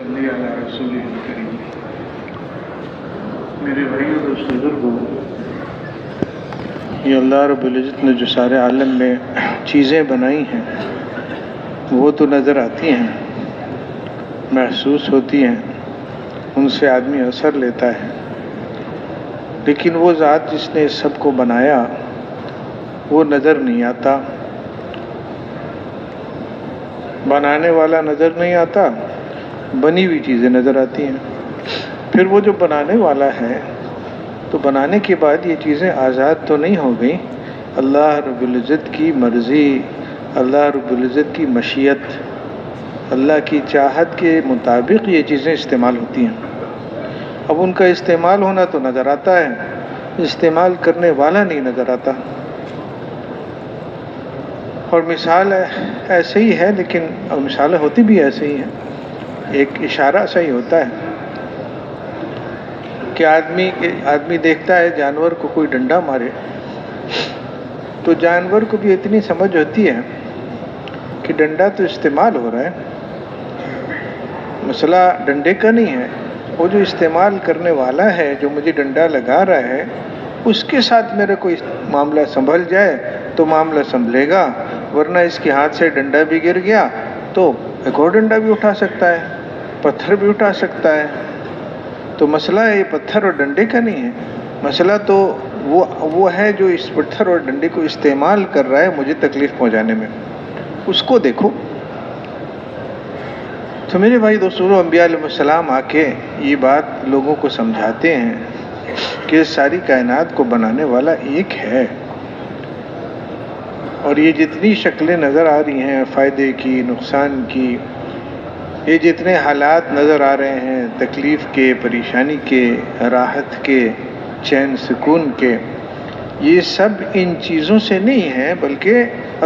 صلی علی رسول کریم۔ میرے بھائیوں دوست بزرگوں، یہ اللہ رب العزت نے جو سارے عالم میں چیزیں بنائی ہیں وہ تو نظر آتی ہیں، محسوس ہوتی ہیں، ان سے آدمی اثر لیتا ہے، لیکن وہ ذات جس نے اس سب کو بنایا وہ نظر نہیں آتا، بنانے والا نظر نہیں آتا، بنی ہوئی چیزیں نظر آتی ہیں۔ پھر وہ جو بنانے والا ہے تو بنانے کے بعد یہ چیزیں آزاد تو نہیں ہو گئیں، اللہ رب العزت کی مرضی، اللہ رب العزت کی مشیت، اللہ کی چاہت کے مطابق یہ چیزیں استعمال ہوتی ہیں۔ اب ان کا استعمال ہونا تو نظر آتا ہے، استعمال کرنے والا نہیں نظر آتا۔ اور مثال ایسے ہی ہے، لیکن مثالیں ہوتی بھی ایسے ہی ہیں، ایک اشارہ سا ہی ہوتا ہے کہ آدمی دیکھتا ہے جانور کو کوئی ڈنڈا مارے تو جانور کو بھی اتنی سمجھ ہوتی ہے کہ ڈنڈا تو استعمال ہو رہا ہے، مسئلہ ڈنڈے کا نہیں ہے، وہ جو استعمال کرنے والا ہے جو مجھے ڈنڈا لگا رہا ہے اس کے ساتھ میرے کو معاملہ سنبھل جائے تو معاملہ سنبھلے گا، ورنہ اس کے ہاتھ سے ڈنڈا بھی گر گیا تو ایک اور ڈنڈا بھی اٹھا سکتا ہے، پتھر بھی اٹھا سکتا ہے۔ تو مسئلہ یہ پتھر اور ڈنڈے کا نہیں ہے، مسئلہ تو وہ ہے جو اس پتھر اور ڈنڈے کو استعمال کر رہا ہے مجھے تکلیف پہنچانے میں، اس کو دیکھو۔ تو میرے بھائی دوستو، انبیاء علیہ السلام آ کے یہ بات لوگوں کو سمجھاتے ہیں کہ ساری کائنات کو بنانے والا ایک ہے، اور یہ جتنی شکلیں نظر آ رہی ہیں فائدے کی، نقصان کی، یہ جتنے حالات نظر آ رہے ہیں تکلیف کے، پریشانی کے، راحت کے، چین سکون کے، یہ سب ان چیزوں سے نہیں ہیں بلکہ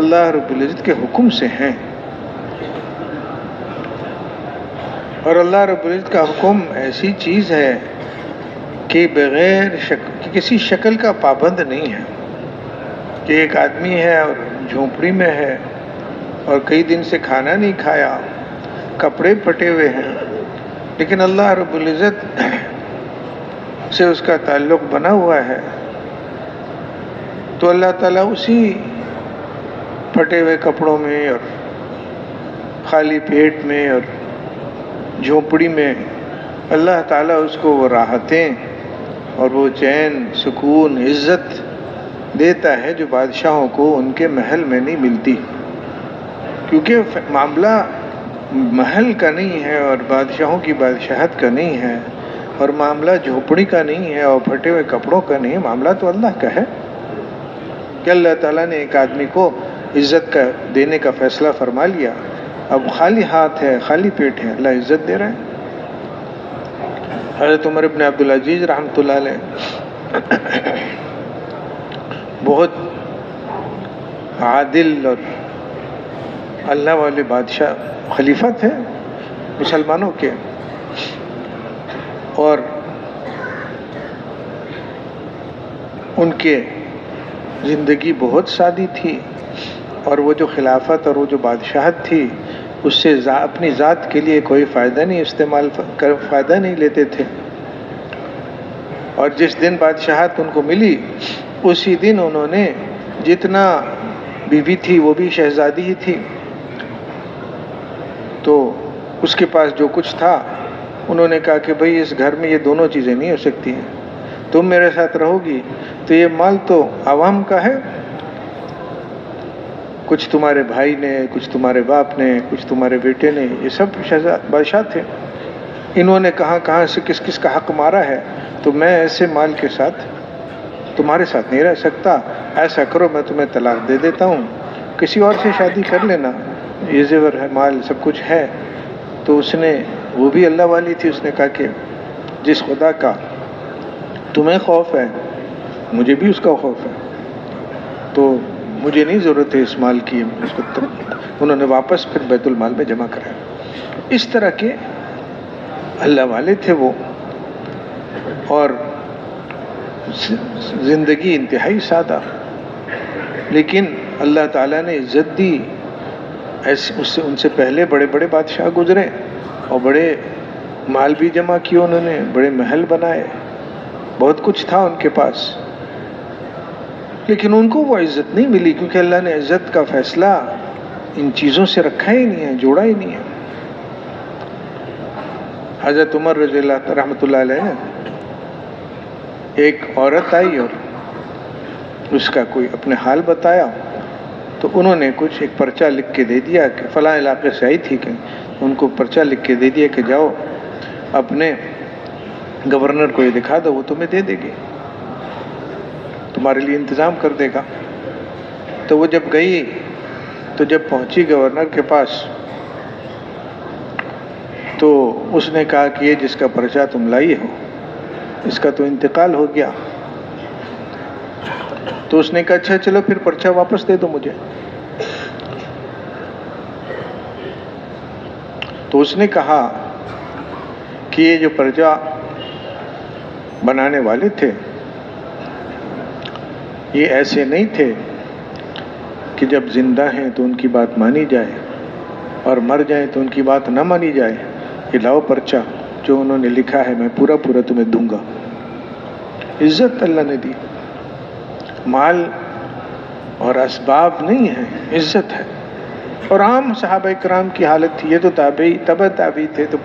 اللہ رب العزت کے حکم سے ہیں۔ اور اللہ رب العزت کا حکم ایسی چیز ہے کہ بغیر کسی شکل کا پابند نہیں ہے، کہ ایک آدمی ہے اور جھونپڑی میں ہے اور کئی دن سے کھانا نہیں کھایا، کپڑے پھٹے ہوئے ہیں، لیکن اللہ رب العزت سے اس کا تعلق بنا ہوا ہے، تو اللہ تعالیٰ اسی پھٹے ہوئے کپڑوں میں اور خالی پیٹ میں اور جھونپڑی میں اللہ تعالیٰ اس کو وہ راحتیں اور وہ چین، سکون، عزت دیتا ہے جو بادشاہوں کو ان کے محل میں نہیں ملتی، کیونکہ معاملہ محل کا نہیں ہے اور بادشاہوں کی بادشاہت کا نہیں ہے، اور معاملہ جھونپڑی کا نہیں ہے اور پھٹے ہوئے کپڑوں کا نہیں ہے، معاملہ تو اللہ کا ہے کہ اللہ تعالیٰ نے ایک آدمی کو عزت کا دینے کا فیصلہ فرما لیا، اب خالی ہاتھ ہے، خالی پیٹ ہے، اللہ عزت دے رہا ہے۔ حضرت عمر ابن عبدالعزیز رحمۃ اللہ علیہ بہت عادل اور اللہ والے بادشاہ، خلیفہ تھے مسلمانوں کے، اور ان کے زندگی بہت سادی تھی، اور وہ جو خلافت اور وہ جو بادشاہت تھی اس سے اپنی ذات کے لیے کوئی فائدہ نہیں لیتے تھے، اور جس دن بادشاہت ان کو ملی اسی دن انہوں نے جتنا بیوی تھی وہ بھی شہزادی ہی تھی، تو اس کے پاس جو کچھ تھا انہوں نے کہا کہ بھئی اس گھر میں یہ دونوں چیزیں نہیں ہو سکتی ہیں، تم میرے ساتھ رہو گی تو یہ مال تو عوام کا ہے، کچھ تمہارے بھائی نے، کچھ تمہارے باپ نے، کچھ تمہارے بیٹے نے، یہ سب بادشاہ تھے، انہوں نے کہاں سے کس کس کا حق مارا ہے، تو میں ایسے مال کے ساتھ تمہارے ساتھ نہیں رہ سکتا، ایسا کرو میں تمہیں طلاق دے دیتا ہوں، کسی اور سے شادی کر لینا، یہ زیور ہے، مال سب کچھ ہے۔ تو اس نے، وہ بھی اللہ والی تھی، اس نے کہا کہ جس خدا کا تمہیں خوف ہے مجھے بھی اس کا خوف ہے، تو مجھے نہیں ضرورت ہے اس مال کی، اس کو انہوں نے واپس پھر بیت المال میں جمع کرایا۔ اس طرح کے اللہ والے تھے وہ، اور زندگی انتہائی سادہ، لیکن اللہ تعالیٰ نے عزت دی۔ ان سے پہلے بڑے بڑے بادشاہ گزرے اور بڑے مال بھی جمع کیا انہوں نے، بڑے محل بنائے، بہت کچھ تھا ان کے پاس، لیکن ان کو وہ عزت نہیں ملی، کیونکہ اللہ نے عزت کا فیصلہ ان چیزوں سے رکھا ہی نہیں ہے، جوڑا ہی نہیں ہے۔ حضرت عمر رضی اللہ رحمۃ اللہ علیہ نے ایک عورت آئی اور اس کا کوئی اپنے حال بتایا، تو انہوں نے کچھ ایک پرچہ لکھ کے دے دیا کہ فلاں علاقے سے آئی تھی، کہ ان کو پرچہ لکھ کے دے دیا کہ جاؤ اپنے گورنر کو یہ دکھا دو، وہ تمہیں دے دے گی، تمہارے لیے انتظام کر دے گا۔ تو وہ جب گئی تو جب پہنچی گورنر کے پاس تو اس نے کہا کہ یہ جس کا پرچہ تم لائی ہو اس کا تو انتقال ہو گیا۔ تو اس نے کہا اچھا چلو پھر پرچہ واپس دے دو مجھے۔ تو اس نے کہا کہ یہ جو پرچہ بنانے والے تھے یہ ایسے نہیں تھے کہ جب زندہ ہیں تو ان کی بات مانی جائے اور مر جائیں تو ان کی بات نہ مانی جائے۔ یہ لاؤ پرچہ، جو انہوں نے لکھا ہے میں پورا پورا تمہیں دوں گا۔ عزت اللہ نے دی، مال اور اسباب نہیں ہے، عزت ہے۔ اور عام صحابہ کرام کی حالت تھی، یہ تو تابعی تبع تابعی تھے، تو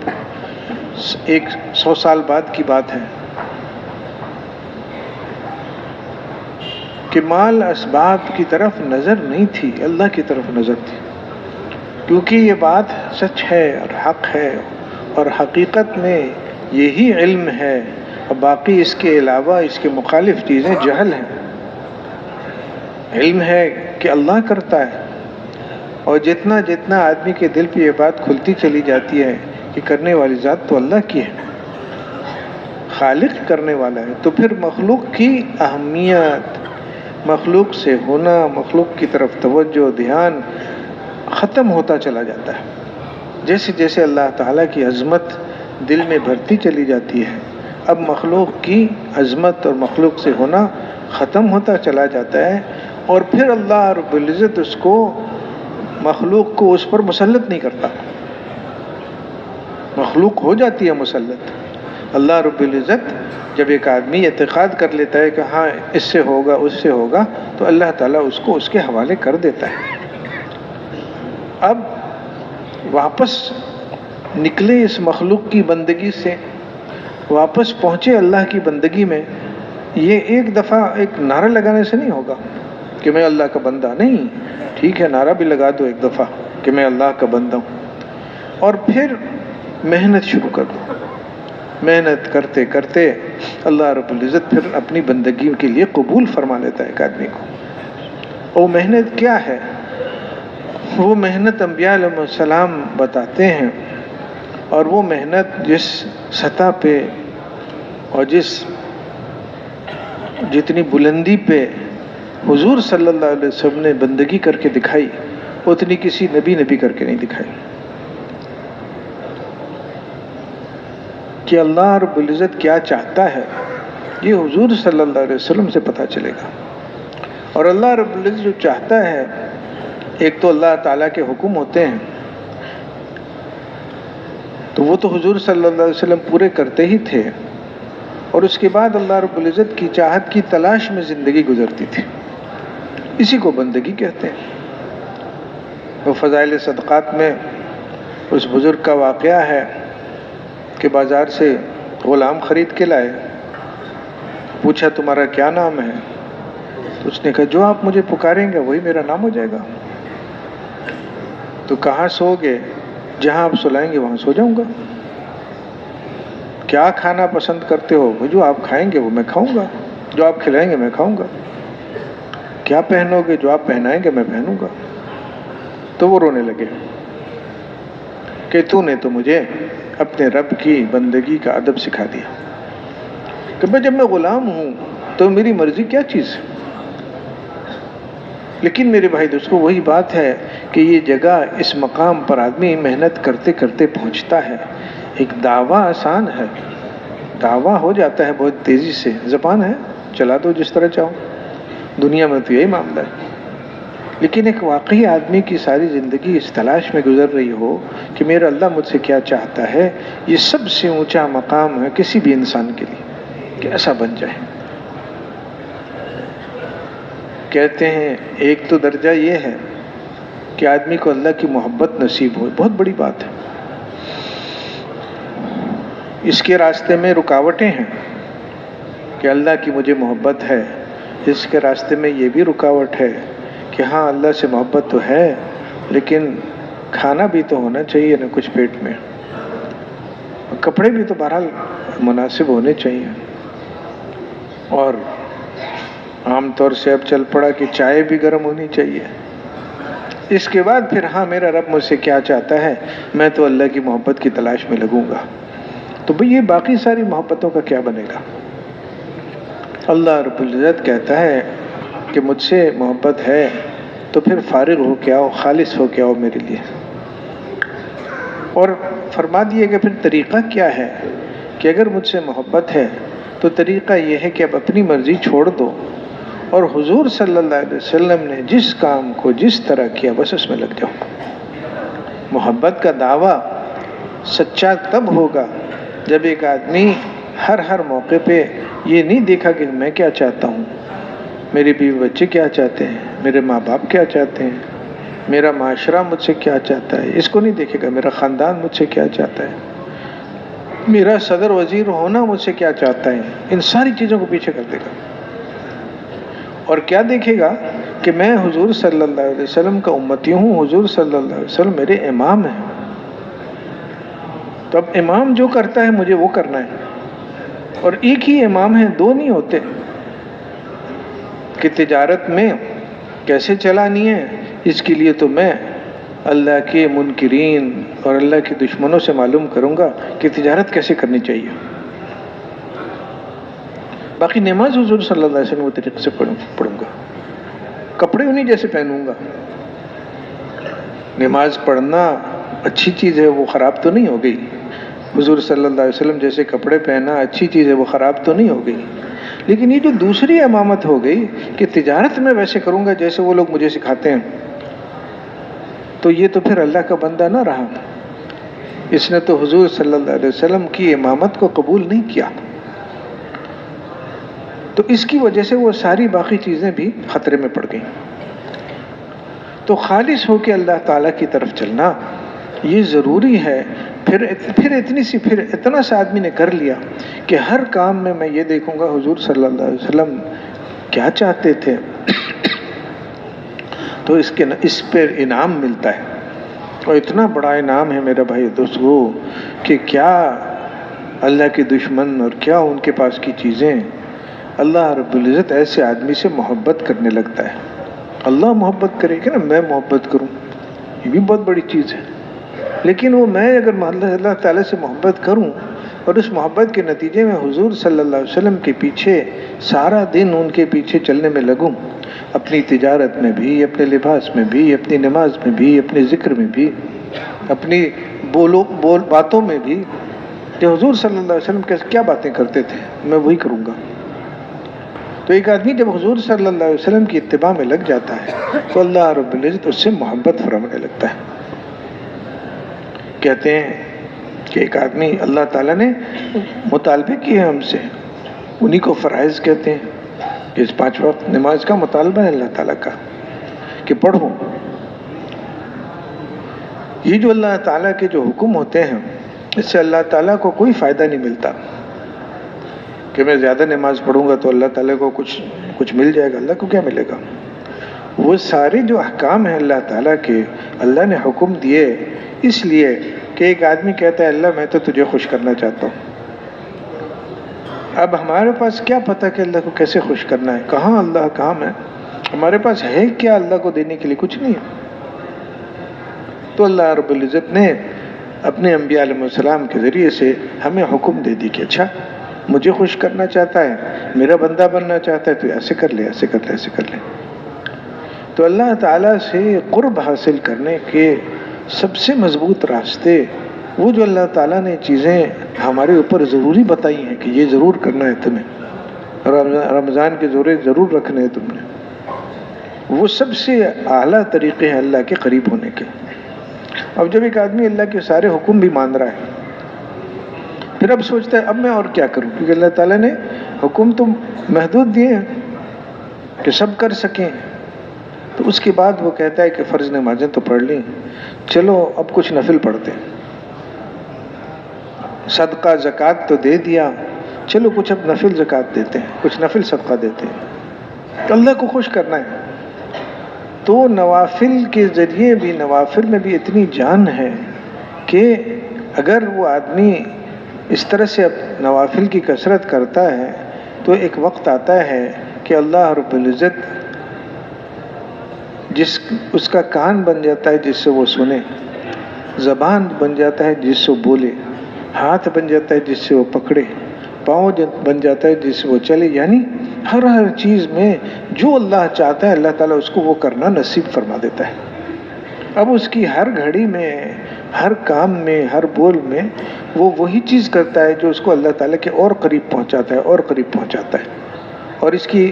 100 سال بعد کی بات ہے کہ مال اسباب کی طرف نظر نہیں تھی، اللہ کی طرف نظر تھی، کیونکہ یہ بات سچ ہے اور حق ہے اور حقیقت میں یہی علم ہے، اور باقی اس کے علاوہ اس کے مخالف چیزیں جہل ہیں۔ علم ہے کہ اللہ کرتا ہے، اور جتنا جتنا آدمی کے دل پہ یہ بات کھلتی چلی جاتی ہے کہ کرنے والی ذات تو اللہ کی ہے، خالق کرنے والا ہے، تو پھر مخلوق کی اہمیت، مخلوق سے ہونا، مخلوق کی طرف توجہ دھیان ختم ہوتا چلا جاتا ہے۔ جیسے جیسے اللہ تعالیٰ کی عظمت دل میں بھرتی چلی جاتی ہے، اب مخلوق کی عظمت اور مخلوق سے ہونا ختم ہوتا چلا جاتا ہے، اور پھر اللہ رب العزت اس کو مخلوق کو اس پر مسلط نہیں کرتا، مخلوق ہو جاتی ہے مسلط۔ اللہ رب العزت جب ایک آدمی اعتقاد کر لیتا ہے کہ ہاں اس سے ہوگا اس سے ہوگا، تو اللہ تعالیٰ اس کو اس کے حوالے کر دیتا ہے۔ اب واپس نکلے اس مخلوق کی بندگی سے، واپس پہنچے اللہ کی بندگی میں، یہ ایک دفعہ ایک نعرہ لگانے سے نہیں ہوگا کہ میں اللہ کا بندہ نہیں۔ ٹھیک ہے، نعرہ بھی لگا دو ایک دفعہ کہ میں اللہ کا بندہ ہوں، اور پھر محنت شروع کر دو۔ محنت کرتے کرتے اللہ رب العزت پھر اپنی بندگی کے لیے قبول فرما لیتا ہے ایک آدمی کو۔ وہ محنت کیا ہے؟ وہ محنت انبیاء علیہ السلام بتاتے ہیں، اور وہ محنت جس سطح پہ اور جتنی بلندی پہ حضور صلی اللہ علیہ وسلم نے بندگی کر کے دکھائی، اتنی کسی نبی کر کے نہیں دکھائی۔ کہ اللہ رب العزت کیا چاہتا ہے یہ حضور صلی اللہ علیہ وسلم سے پتہ چلے گا۔ اور اللہ رب العزت جو چاہتا ہے، ایک تو اللہ تعالیٰ کے حکم ہوتے ہیں، تو وہ تو حضور صلی اللہ علیہ وسلم پورے کرتے ہی تھے، اور اس کے بعد اللہ رب العزت کی چاہت کی تلاش میں زندگی گزرتی تھی۔ اسی کو بندگی کہتے ہیں۔ وہ فضائل صدقات میں اس بزرگ کا واقعہ ہے کہ بازار سے غلام خرید کے لائے، پوچھا تمہارا کیا نام ہے؟ تو اس نے کہا جو آپ مجھے پکاریں گے وہی میرا نام ہو جائے گا۔ تو کہاں سو گے؟ جہاں آپ سلائیں گے وہاں سو جاؤں گا۔ کیا کھانا پسند کرتے ہو؟ جو آپ کھائیں گے وہ میں کھاؤں گا، جو آپ کھلائیں گے میں کھاؤں گا۔ کیا پہنو گے؟ جو آپ پہنائیں گے میں پہنوں گا۔ تو وہ رونے لگے کہ تو نے تو مجھے اپنے رب کی بندگی کا ادب سکھا دیا، کہ میں جب میں غلام ہوں تو میری مرضی کیا چیز ہے۔ لیکن میرے بھائی دوستو، وہی بات ہے کہ یہ جگہ، اس مقام پر آدمی محنت کرتے کرتے پہنچتا ہے۔ ایک دعویٰ آسان ہے، دعویٰ ہو جاتا ہے بہت تیزی سے، زبان ہے چلا دو جس طرح چاہو، دنیا میں تو یہی معاملہ ہے۔ لیکن ایک واقعی آدمی کی ساری زندگی اس تلاش میں گزر رہی ہو کہ میرا اللہ مجھ سے کیا چاہتا ہے، یہ سب سے اونچا مقام ہے کسی بھی انسان کے لیے کہ ایسا بن جائے۔ کہتے ہیں ایک تو درجہ یہ ہے کہ آدمی کو اللہ کی محبت نصیب ہو، بہت بڑی بات ہے۔ اس کے راستے میں رکاوٹیں ہیں کہ اللہ کی مجھے محبت ہے، اس کے راستے میں یہ بھی رکاوٹ ہے کہ ہاں اللہ سے محبت تو ہے لیکن کھانا بھی تو ہونا چاہیے نا کچھ پیٹ میں، کپڑے بھی تو بہرحال مناسب ہونے چاہیے، اور عام طور سے اب چل پڑا کہ چائے بھی گرم ہونی چاہیے۔ اس کے بعد پھر ہاں میرا رب مجھ سے کیا چاہتا ہے، میں تو اللہ کی محبت کی تلاش میں لگوں گا۔ تو بھئی یہ باقی ساری محبتوں کا کیا بنے گا؟ اللہ رب العزت کہتا ہے کہ مجھ سے محبت ہے تو پھر فارغ ہو کے آؤ، خالص ہو کے آؤ میرے لیے۔ اور فرما دیے کہ پھر طریقہ کیا ہے کہ اگر مجھ سے محبت ہے تو طریقہ یہ ہے کہ اب اپنی مرضی چھوڑ دو اور حضور صلی اللہ علیہ وسلم نے جس کام کو جس طرح کیا بس اس میں لگ جاؤ۔ محبت کا دعویٰ سچا تب ہوگا جب ایک آدمی ہر موقع پہ یہ نہیں دیکھا کہ میں کیا چاہتا ہوں، میرے بیوی بچے کیا چاہتے ہیں، میرے ماں باپ کیا چاہتے ہیں، میرا معاشرہ مجھ سے کیا چاہتا ہے، اس کو نہیں دیکھے گا، میرا خاندان مجھ سے کیا چاہتا ہے، میرا صدر وزیر ہونا مجھ سے کیا چاہتا ہے، ان ساری چیزوں کو پیچھے کر دے گا۔ اور کیا دیکھے گا کہ میں حضور صلی اللہ علیہ وسلم کا امتی ہوں، حضور صلی اللہ علیہ وسلم میرے امام ہیں، تو اب امام جو کرتا ہے مجھے وہ کرنا ہے۔ اور ایک ہی امام ہے، دو نہیں ہوتے کہ تجارت میں کیسے چلانی ہے اس کے لیے تو میں اللہ کے منکرین اور اللہ کے دشمنوں سے معلوم کروں گا کہ تجارت کیسے کرنی چاہیے، باقی نماز حضور صلی اللہ علیہ وسلم وہ طریقے سے پڑھوں گا، کپڑے انہیں جیسے پہنوں گا۔ نماز پڑھنا اچھی چیز ہے، وہ خراب تو نہیں ہو گئی، حضور صلی اللہ علیہ وسلم جیسے کپڑے پہنا اچھی چیز ہے، وہ خراب تو نہیں ہو گئی، لیکن یہ جو دوسری امامت ہو گئی کہ تجارت میں ویسے کروں گا جیسے وہ لوگ مجھے سکھاتے ہیں، تو یہ تو پھر اللہ کا بندہ نہ رہا، اس نے تو حضور صلی اللہ علیہ وسلم کی امامت کو قبول نہیں کیا، تو اس کی وجہ سے وہ ساری باقی چیزیں بھی خطرے میں پڑ گئیں۔ تو خالص ہو کے اللہ تعالیٰ کی طرف چلنا یہ ضروری ہے۔ پھر اتنا سا آدمی نے کر لیا کہ ہر کام میں میں یہ دیکھوں گا حضور صلی اللہ علیہ وسلم کیا چاہتے تھے، تو اس پر انعام ملتا ہے، اور اتنا بڑا انعام ہے میرا بھائی دوستو کہ کیا اللہ کے دشمن اور کیا ان کے پاس کی چیزیں، اللہ رب العزت ایسے آدمی سے محبت کرنے لگتا ہے۔ اللہ محبت کرے کہ نا میں محبت کروں، یہ بھی بہت بڑی چیز ہے، لیکن وہ میں اگر اللہ تعالیٰ سے محبت کروں اور اس محبت کے نتیجے میں حضور صلی اللہ علیہ وسلم کے پیچھے سارا دن ان کے پیچھے چلنے میں لگوں، اپنی تجارت میں بھی، اپنے لباس میں بھی، اپنی نماز میں بھی، اپنے ذکر میں بھی، اپنی باتوں میں بھی، کہ حضور صلی اللہ علیہ وسلم کیا باتیں کرتے تھے میں وہی کروں گا۔ تو ایک آدمی جب حضور صلی اللہ علیہ وسلم کی اتباع میں لگ جاتا ہے تو اللہ رب العزت اس سے محبت فرمانے لگتا ہے۔ کہتے ہیں کہ ایک آدمی اللہ تعالیٰ نے مطالبے کیے ہم سے، انہی کو فرائض کہتے ہیں کہ اس 5 وقت نماز کا مطالبہ ہے اللہ تعالیٰ کا کہ پڑھو۔ یہ جو اللہ تعالیٰ کے جو حکم ہوتے ہیں اس سے اللہ تعالیٰ کو کوئی فائدہ نہیں ملتا کہ میں زیادہ نماز پڑھوں گا تو اللہ تعالیٰ کو کچھ مل جائے گا، اللہ کو کیا ملے گا؟ وہ سارے جو احکام ہیں اللہ تعالیٰ کے، اللہ نے حکم دیے اس لیے کہ ایک آدمی کہتا ہے اللہ میں تو تجھے خوش کرنا چاہتا ہوں۔ اب ہمارے پاس کیا پتہ کہ اللہ کو کیسے خوش کرنا ہے، کہاں اللہ کام ہے، ہمارے پاس ہے کیا اللہ کو دینے کے لیے؟ کچھ نہیں ہے۔ تو اللہ رب العزت نے اپنے انبیاء علیہ السلام کے ذریعے سے ہمیں حکم دے دی کہ اچھا مجھے خوش کرنا چاہتا ہے، میرا بندہ بننا چاہتا ہے تو ایسے کر لے، ایسے کر لے، ایسے کر لے۔ تو اللہ تعالیٰ سے قرب حاصل کرنے کے سب سے مضبوط راستے وہ جو اللہ تعالیٰ نے چیزیں ہمارے اوپر ضروری بتائی ہیں کہ یہ ضرور کرنا ہے تمہیں، رمضان کے روزے ضرور رکھنے ہیں تم نے، وہ سب سے اعلیٰ طریقے ہیں اللہ کے قریب ہونے کے۔ اب جب ایک آدمی اللہ کے سارے حکم بھی مان رہا ہے، پھر اب سوچتا ہے اب میں اور کیا کروں، کیونکہ اللہ تعالیٰ نے حکم تو محدود دیے ہیں کہ سب کر سکیں، تو اس کے بعد وہ کہتا ہے کہ فرض نمازیں تو پڑھ لیں، چلو اب کچھ نفل پڑھتے ہیں، صدقہ زکوٰۃ تو دے دیا، چلو کچھ اب نفل زکوٰۃ دیتے ہیں، کچھ نفل صدقہ دیتے ہیں، تو اللہ کو خوش کرنا ہے۔ تو نوافل کے ذریعے بھی، نوافل میں بھی اتنی جان ہے کہ اگر وہ آدمی اس طرح سے نوافل کی کثرت کرتا ہے تو ایک وقت آتا ہے کہ اللہ رب العزت اس کا کان بن جاتا ہے جس سے وہ سنے، زبان بن جاتا ہے جس سے وہ بولے، ہاتھ بن جاتا ہے جس سے وہ پکڑے، پاؤں بن جاتا ہے جس سے وہ چلے، یعنی ہر چیز میں جو اللہ چاہتا ہے اللہ تعالیٰ اس کو وہ کرنا نصیب فرما دیتا ہے۔ اب اس کی ہر گھڑی میں، ہر کام میں، ہر بول میں وہ وہی چیز کرتا ہے جو اس کو اللہ تعالیٰ کے اور قریب پہنچاتا ہے، اور قریب پہنچاتا ہے۔ اور اس کی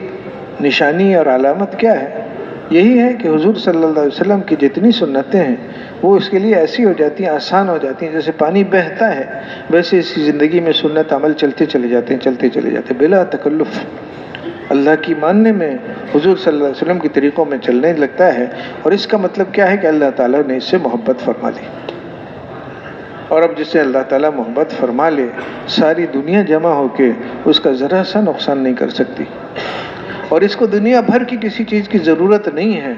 نشانی اور علامت کیا ہے؟ یہی ہے کہ حضور صلی اللہ علیہ وسلم کی جتنی سنتیں ہیں وہ اس کے لیے ایسی ہو جاتی ہیں، آسان ہو جاتی ہیں، جیسے پانی بہتا ہے ویسے اس کی زندگی میں سنت عمل چلتے چلے جاتے ہیں، چلتے چلے جاتے ہیں بلا تکلف۔ اللہ کی ماننے میں، حضور صلی اللہ علیہ وسلم کے طریقوں میں چلنے لگتا ہے، اور اس کا مطلب کیا ہے کہ اللہ تعالیٰ نے اس سے محبت فرما لی۔ اور اب جس سے اللہ تعالیٰ محبت فرما لے، ساری دنیا جمع ہو کے اس کا ذرا سا نقصان نہیں کر سکتی، اور اس کو دنیا بھر کی کسی چیز کی ضرورت نہیں ہے۔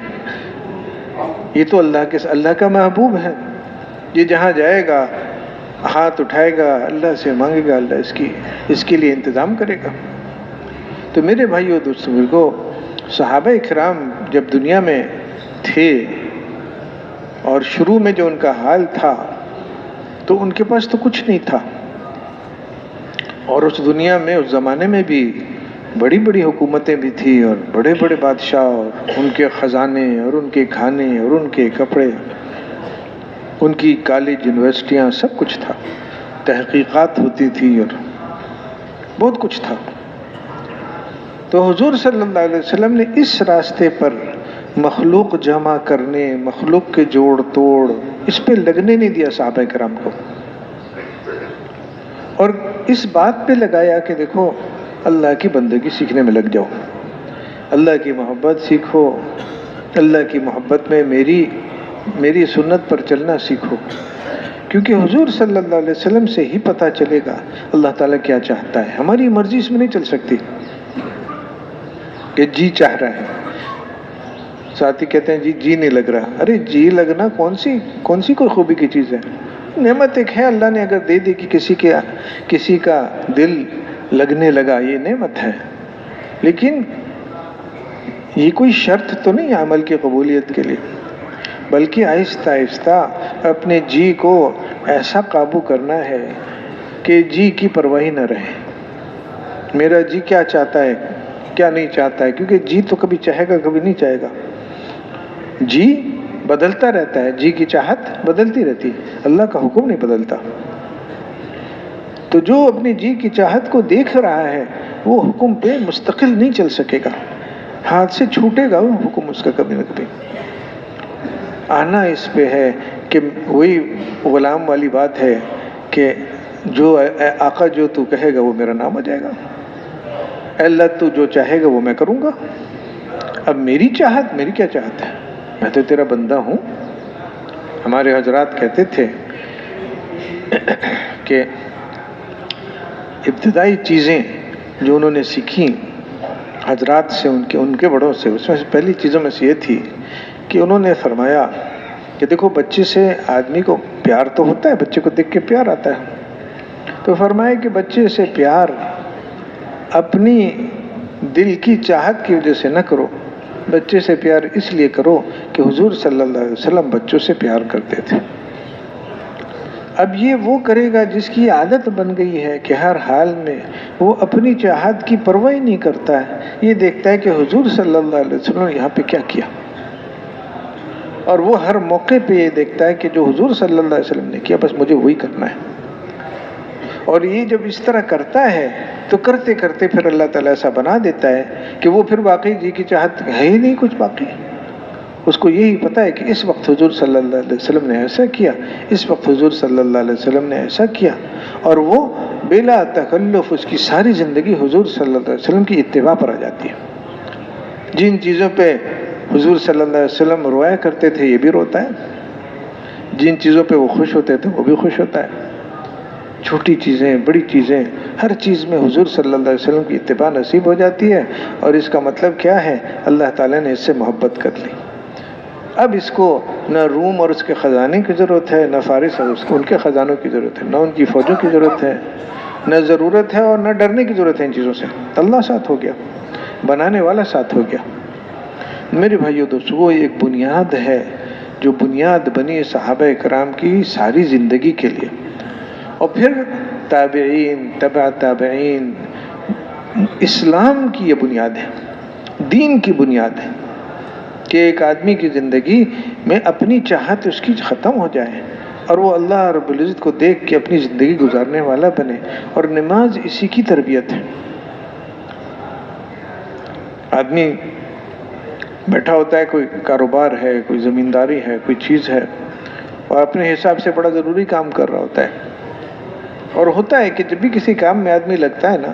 یہ تو اللہ کا محبوب ہے، یہ جہاں جائے گا ہاتھ اٹھائے گا، اللہ سے مانگے گا، اللہ اس کے لیے انتظام کرے گا۔ تو میرے بھائیو دوستو بزرگو، صحابہ کرام جب دنیا میں تھے اور شروع میں جو ان کا حال تھا تو ان کے پاس تو کچھ نہیں تھا، اور اس دنیا میں اس زمانے میں بھی بڑی بڑی حکومتیں بھی تھیں، اور بڑے بڑے بادشاہ، اور ان کے خزانے، اور ان کے کھانے، اور ان کے کپڑے، ان کی کالج، یونیورسٹیاں، سب کچھ تھا، تحقیقات ہوتی تھی، اور بہت کچھ تھا۔ تو حضور صلی اللہ علیہ وسلم نے اس راستے پر مخلوق جمع کرنے، مخلوق کے جوڑ توڑ، اس پہ لگنے نہیں دیا صحابہ کرام کو، اور اس بات پہ لگایا کہ دیکھو اللہ کی بندگی سیکھنے میں لگ جاؤ، اللہ کی محبت سیکھو، اللہ کی محبت میں میری سنت پر چلنا سیکھو، کیونکہ حضور صلی اللہ علیہ وسلم سے ہی پتہ چلے گا اللہ تعالیٰ کیا چاہتا ہے۔ ہماری مرضی اس میں نہیں چل سکتی کہ جی چاہ رہا ہے۔ ساتھی کہتے ہیں جی نہیں لگ رہا، ارے جی لگنا کون سی کوئی خوبی کی چیز ہے؟ نعمت ایک ہے، اللہ نے اگر دے دی کہ کسی کا دل لگنے لگا، یہ نعمت ہے، لیکن یہ کوئی شرط تو نہیں ہے عمل کی قبولیت کے لیے، بلکہ آہستہ آہستہ اپنے جی کو ایسا قابو کرنا ہے کہ جی کی پرواہی نہ رہے، میرا جی کیا چاہتا ہے کیا نہیں چاہتا ہے، کیونکہ جی تو کبھی چاہے گا کبھی نہیں چاہے گا، جی بدلتا رہتا ہے، جی کی چاہت بدلتی رہتی، اللہ کا حکم نہیں بدلتا۔ تو جو اپنی جی کی چاہت کو دیکھ رہا ہے وہ حکم پہ مستقل نہیں چل سکے گا، ہاتھ سے چھوٹے گا وہ حکم اس کا کبھی نہ کبھی۔ آنا اس پہ ہے کہ وہی غلام والی بات ہے کہ جو آقا جو تو کہے گا وہ میرا نام ہو جائے گا، اے اللہ تو جو چاہے گا وہ میں کروں گا، اب میری کیا چاہت ہے، میں تو تیرا بندہ ہوں۔ ہمارے حضرات کہتے تھے کہ ابتدائی چیزیں جو انہوں نے سیکھی حضرات سے، ان کے بڑوں سے، اس میں سے پہلی چیزوں میں سے یہ تھی کہ انہوں نے فرمایا کہ دیکھو بچے سے آدمی کو پیار تو ہوتا ہے، بچے کو دیکھ کے پیار آتا ہے، تو فرمایا کہ بچے سے پیار اپنی دل کی چاہت کی وجہ سے نہ کرو، بچے سے پیار اس لیے کرو کہ حضور صلی اللہ علیہ وسلم بچوں سے پیار کرتے تھے۔ اب یہ وہ کرے گا جس کی عادت بن گئی ہے کہ ہر حال میں وہ اپنی چاہت کی پرواہ نہیں کرتا ہے، یہ دیکھتا ہے کہ حضور صلی اللہ علیہ وسلم نے یہاں پہ کیا کیا، اور وہ ہر موقع پہ یہ دیکھتا ہے کہ جو حضور صلی اللہ علیہ وسلم نے کیا بس مجھے وہی کرنا ہے، اور یہ جب اس طرح کرتا ہے تو کرتے کرتے پھر اللہ تعالیٰ ایسا بنا دیتا ہے کہ وہ پھر واقعی جی کی چاہت ہے ہی نہیں کچھ باقی، اس کو یہی پتہ ہے کہ اس وقت حضور صلی اللہ علیہ وسلم نے ایسا کیا، اس وقت حضور صلی اللہ علیہ وسلم نے ایسا کیا، اور وہ بلا تکلف اس کی ساری زندگی حضور صلی اللہ علیہ وسلم کی اتباع پر آ جاتی ہے۔ جن چیزوں پہ حضور صلی اللہ علیہ وسلم رویا کرتے تھے یہ بھی روتا ہے، جن چیزوں پہ وہ خوش ہوتے تھے وہ بھی خوش ہوتا ہے۔ چھوٹی چیزیں، بڑی چیزیں، ہر چیز میں حضور صلی اللہ علیہ وسلم کی اتباع نصیب ہو جاتی ہے، اور اس کا مطلب کیا ہے؟ اللہ تعالیٰ نے اس سے محبت کر لی۔ اب اس کو نہ روم اور اس کے خزانے کی ضرورت ہے، نہ فارس اور ان کے خزانوں کی ضرورت ہے، نہ ان کی فوجوں کی ضرورت ہے، نہ ضرورت ہے اور نہ ڈرنے کی ضرورت ہے ان چیزوں سے۔ اللہ ساتھ ہو گیا، بنانے والا ساتھ ہو گیا۔ میرے بھائیو دوستو، وہ ایک بنیاد ہے جو بنیاد بنی صحابہ کرام کی ساری زندگی کے لیے، اور پھر تابعین، تبع تابعین، اسلام کی یہ بنیاد ہے، دین کی بنیاد ہے کہ ایک آدمی کی زندگی میں اپنی چاہت اس کی ختم ہو جائے اور وہ اللہ رب العزت کو دیکھ کے اپنی زندگی گزارنے والا بنے، اور نماز اسی کی تربیت ہے۔ آدمی بیٹھا ہوتا ہے، کوئی کاروبار ہے، کوئی زمینداری ہے، کوئی چیز ہے، اور اپنے حساب سے بڑا ضروری کام کر رہا ہوتا ہے، اور ہوتا ہے کہ جب بھی کسی کام میں آدمی لگتا ہے نا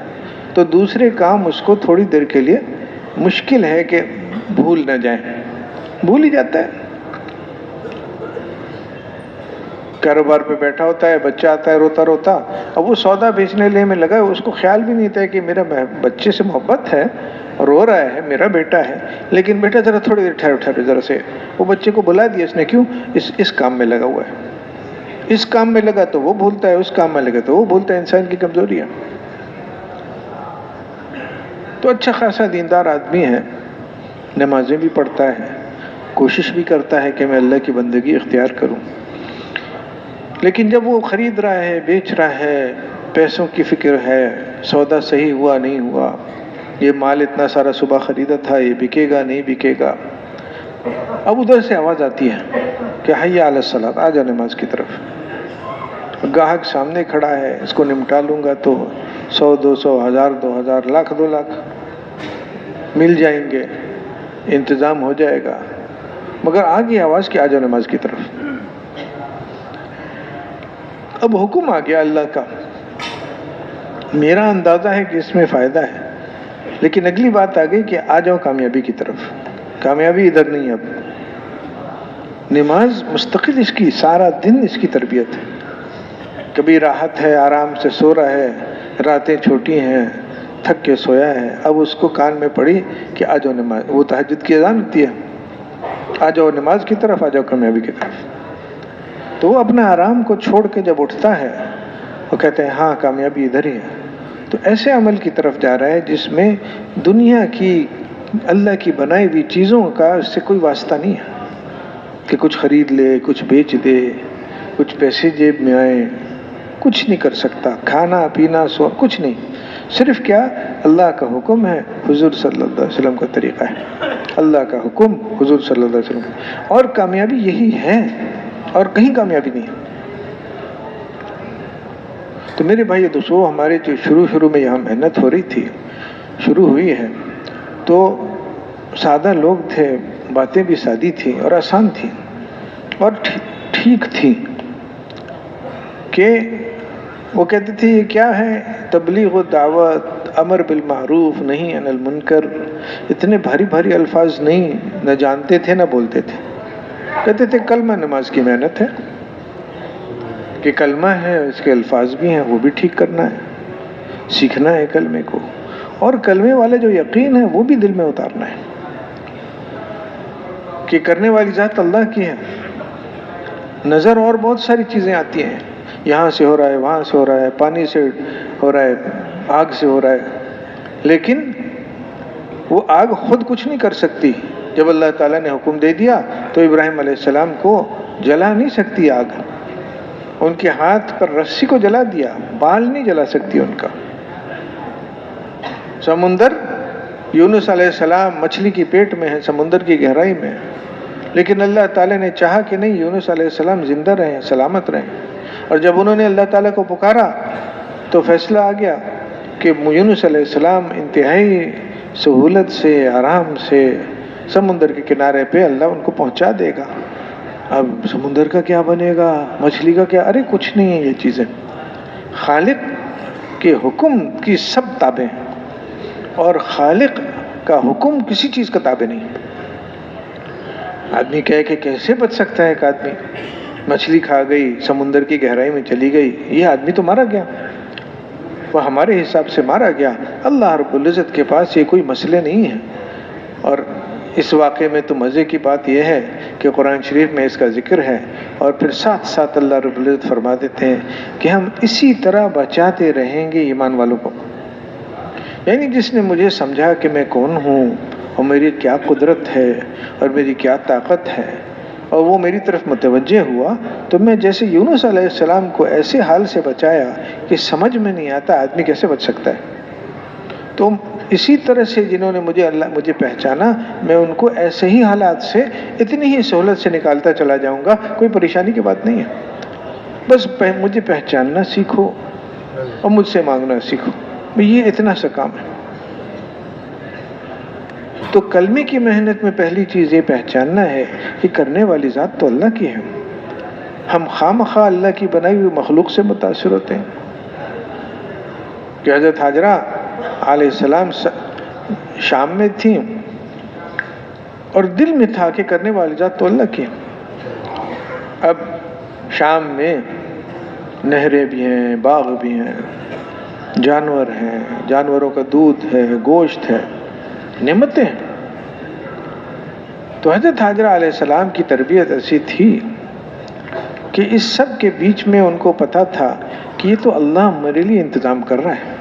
تو دوسرے کام اس کو تھوڑی دیر کے لیے مشکل ہے کہ بھول نہ جائیں، بھول ہی جاتا ہے۔ کاروبار پہ بیٹھا ہوتا ہے، بچہ آتا ہے روتا روتا، اب وہ سودا بیچنے لے میں لگا ہے، اس کو خیال بھی نہیں تھا کہ میرا بچے سے محبت ہے، رو رہا ہے، میرا بیٹا ہے، لیکن بیٹا ذرا تھوڑی دیر ٹھہرو ذرا سے، وہ بچے کو بلا دیا اس نے، کیوں؟ اس کام میں لگا ہوا ہے۔ اس کام میں لگا تو وہ بھولتا ہے، اس کام میں لگا تو وہ بھولتا ہے۔ انسان کی کمزوری ہے۔ تو اچھا خاصا دیندار آدمی ہے، نمازیں بھی پڑھتا ہے، کوشش بھی کرتا ہے کہ میں اللہ کی بندگی اختیار کروں، لیکن جب وہ خرید رہا ہے، بیچ رہا ہے، پیسوں کی فکر ہے، سودا صحیح ہوا نہیں ہوا، یہ مال اتنا سارا صبح خریدا تھا، یہ بکے گا نہیں بکے گا، اب ادھر سے آواز آتی ہے کہ حی علی الصلاۃ، آ جا نماز کی طرف۔ گاہک سامنے کھڑا ہے، اس کو نمٹا لوں گا تو 100 200 1000 2000 لاکھ 2 لاکھ مل جائیں گے، انتظام ہو جائے گا، مگر آگے آواز کہ آ جاؤ نماز کی طرف۔ اب حکم آ گیا اللہ کا، میرا اندازہ ہے کہ اس میں فائدہ ہے، لیکن اگلی بات آ گئی کہ آ جاؤ کامیابی کی طرف۔ کامیابی ادھر نہیں، اب نماز مستقل اس کی سارا دن اس کی تربیت ہے۔ کبھی راحت ہے، آرام سے سو رہا ہے، راتیں چھوٹی ہیں، تھک کے سویا ہے، اب اس کو کان میں پڑی کہ آ جاؤ نماز، وہ تہجد کی اذان ہوتی ہے، آ جاؤ نماز کی طرف، آ جاؤ کامیابی کی طرف۔ تو وہ اپنا آرام کو چھوڑ کے جب اٹھتا ہے وہ کہتے ہیں ہاں کامیابی ادھر ہی ہے۔ تو ایسے عمل کی طرف جا رہا ہے جس میں دنیا کی، اللہ کی بنائی ہوئی چیزوں کا اس سے کوئی واسطہ نہیں ہے کہ کچھ خرید لے، کچھ بیچ دے، کچھ پیسے جیب میں آئے، کچھ نہیں کر سکتا، کھانا پینا سو کچھ نہیں، صرف کیا؟ اللہ کا حکم ہے، حضور صلی اللہ علیہ وسلم کا طریقہ ہے، اللہ کا حکم، حضور صلی اللہ علیہ وسلم، اور کامیابی یہی ہے اور کہیں کامیابی نہیں ہے۔ تو میرے بھائی دوستو، ہمارے جو شروع میں یہاں محنت ہو رہی تھی، شروع ہوئی ہے، تو سادہ لوگ تھے، باتیں بھی سادی تھیں اور آسان تھیں اور ٹھیک تھیں، کہ وہ کہتے تھے یہ کیا ہے؟ تبلیغ و دعوت، امر بالمعروف نہی عن المنکر، اتنے بھاری بھاری الفاظ نہیں، نہ جانتے تھے نہ بولتے تھے۔ کہتے تھے کلمہ نماز کی محنت ہے، کہ کلمہ ہے، اس کے الفاظ بھی ہیں، وہ بھی ٹھیک کرنا ہے، سیکھنا ہے کلمے کو، اور کلمے والے جو یقین ہے وہ بھی دل میں اتارنا ہے کہ کرنے والی ذات اللہ کی ہے۔ نظر اور بہت ساری چیزیں آتی ہیں، یہاں سے ہو رہا ہے، وہاں سے ہو رہا ہے، پانی سے ہو رہا ہے، آگ سے ہو رہا ہے، لیکن وہ آگ خود کچھ نہیں کر سکتی۔ جب اللہ تعالیٰ نے حکم دے دیا تو ابراہیم علیہ السلام کو جلا نہیں سکتی آگ، ان کے ہاتھ پر رسی کو جلا دیا، بال نہیں جلا سکتی ان کا۔ سمندر، یونس علیہ السلام مچھلی کی پیٹ میں ہے، سمندر کی گہرائی میں، لیکن اللہ تعالیٰ نے چاہا کہ نہیں، یونس علیہ السلام زندہ رہیں، سلامت رہیں، اور جب انہوں نے اللہ تعالیٰ کو پکارا تو فیصلہ آ گیا کہ یونس علیہ السلام انتہائی سہولت سے، آرام سے سمندر کے کنارے پہ اللہ ان کو پہنچا دے گا۔ اب سمندر کا کیا بنے گا، مچھلی کا کیا، ارے کچھ نہیں ہے یہ چیزیں، خالق کے حکم کی سب تابع ہیں، اور خالق کا حکم کسی چیز کا تابع نہیں۔ آدمی کہے کہ کیسے بچ سکتا ہے ایک آدمی، مچھلی کھا گئی، سمندر کی گہرائی میں چلی گئی، یہ آدمی تو مارا گیا، وہ ہمارے حساب سے مارا گیا، اللہ رب العزت کے پاس یہ کوئی مسئلے نہیں ہے۔ اور اس واقعے میں تو مزے کی بات یہ ہے کہ قرآن شریف میں اس کا ذکر ہے، اور پھر ساتھ ساتھ اللہ رب العزت فرما دیتے ہیں کہ ہم اسی طرح بچاتے رہیں گے ایمان والوں کو۔ یعنی جس نے مجھے سمجھا کہ میں کون ہوں اور میری کیا قدرت ہے اور میری کیا طاقت ہے، اور وہ میری طرف متوجہ ہوا، تو میں جیسے یونس علیہ السلام کو ایسے حال سے بچایا کہ سمجھ میں نہیں آتا آدمی کیسے بچ سکتا ہے، تو اسی طرح سے جنہوں نے مجھے پہچانا، میں ان کو ایسے ہی حالات سے اتنی ہی سہولت سے نکالتا چلا جاؤں گا، کوئی پریشانی کی بات نہیں ہے۔ بس مجھے پہچاننا سیکھو اور مجھ سے مانگنا سیکھو، یہ اتنا سا کام ہے۔ تو کلمے کی محنت میں پہلی چیز یہ پہچاننا ہے کہ کرنے والی ذات تو اللہ کی ہے، ہم خواہ اللہ کی بنائی ہوئی مخلوق سے متاثر ہوتے ہیں۔ کہ حضرت حاجرہ علیہ السلام شام میں تھیں اور دل میں تھا کہ کرنے والی ذات تو اللہ کی ہے۔ اب شام میں نہریں بھی ہیں، باغ بھی ہیں، جانور ہیں، جانوروں کا دودھ ہے، گوشت ہے، نعمتیں ہیں۔ تو حضرت حاجرہ علیہ السلام کی تربیت ایسی تھی کہ اس سب کے بیچ میں ان کو پتا تھا کہ یہ تو اللہ میرے لیے انتظام کر رہا ہے،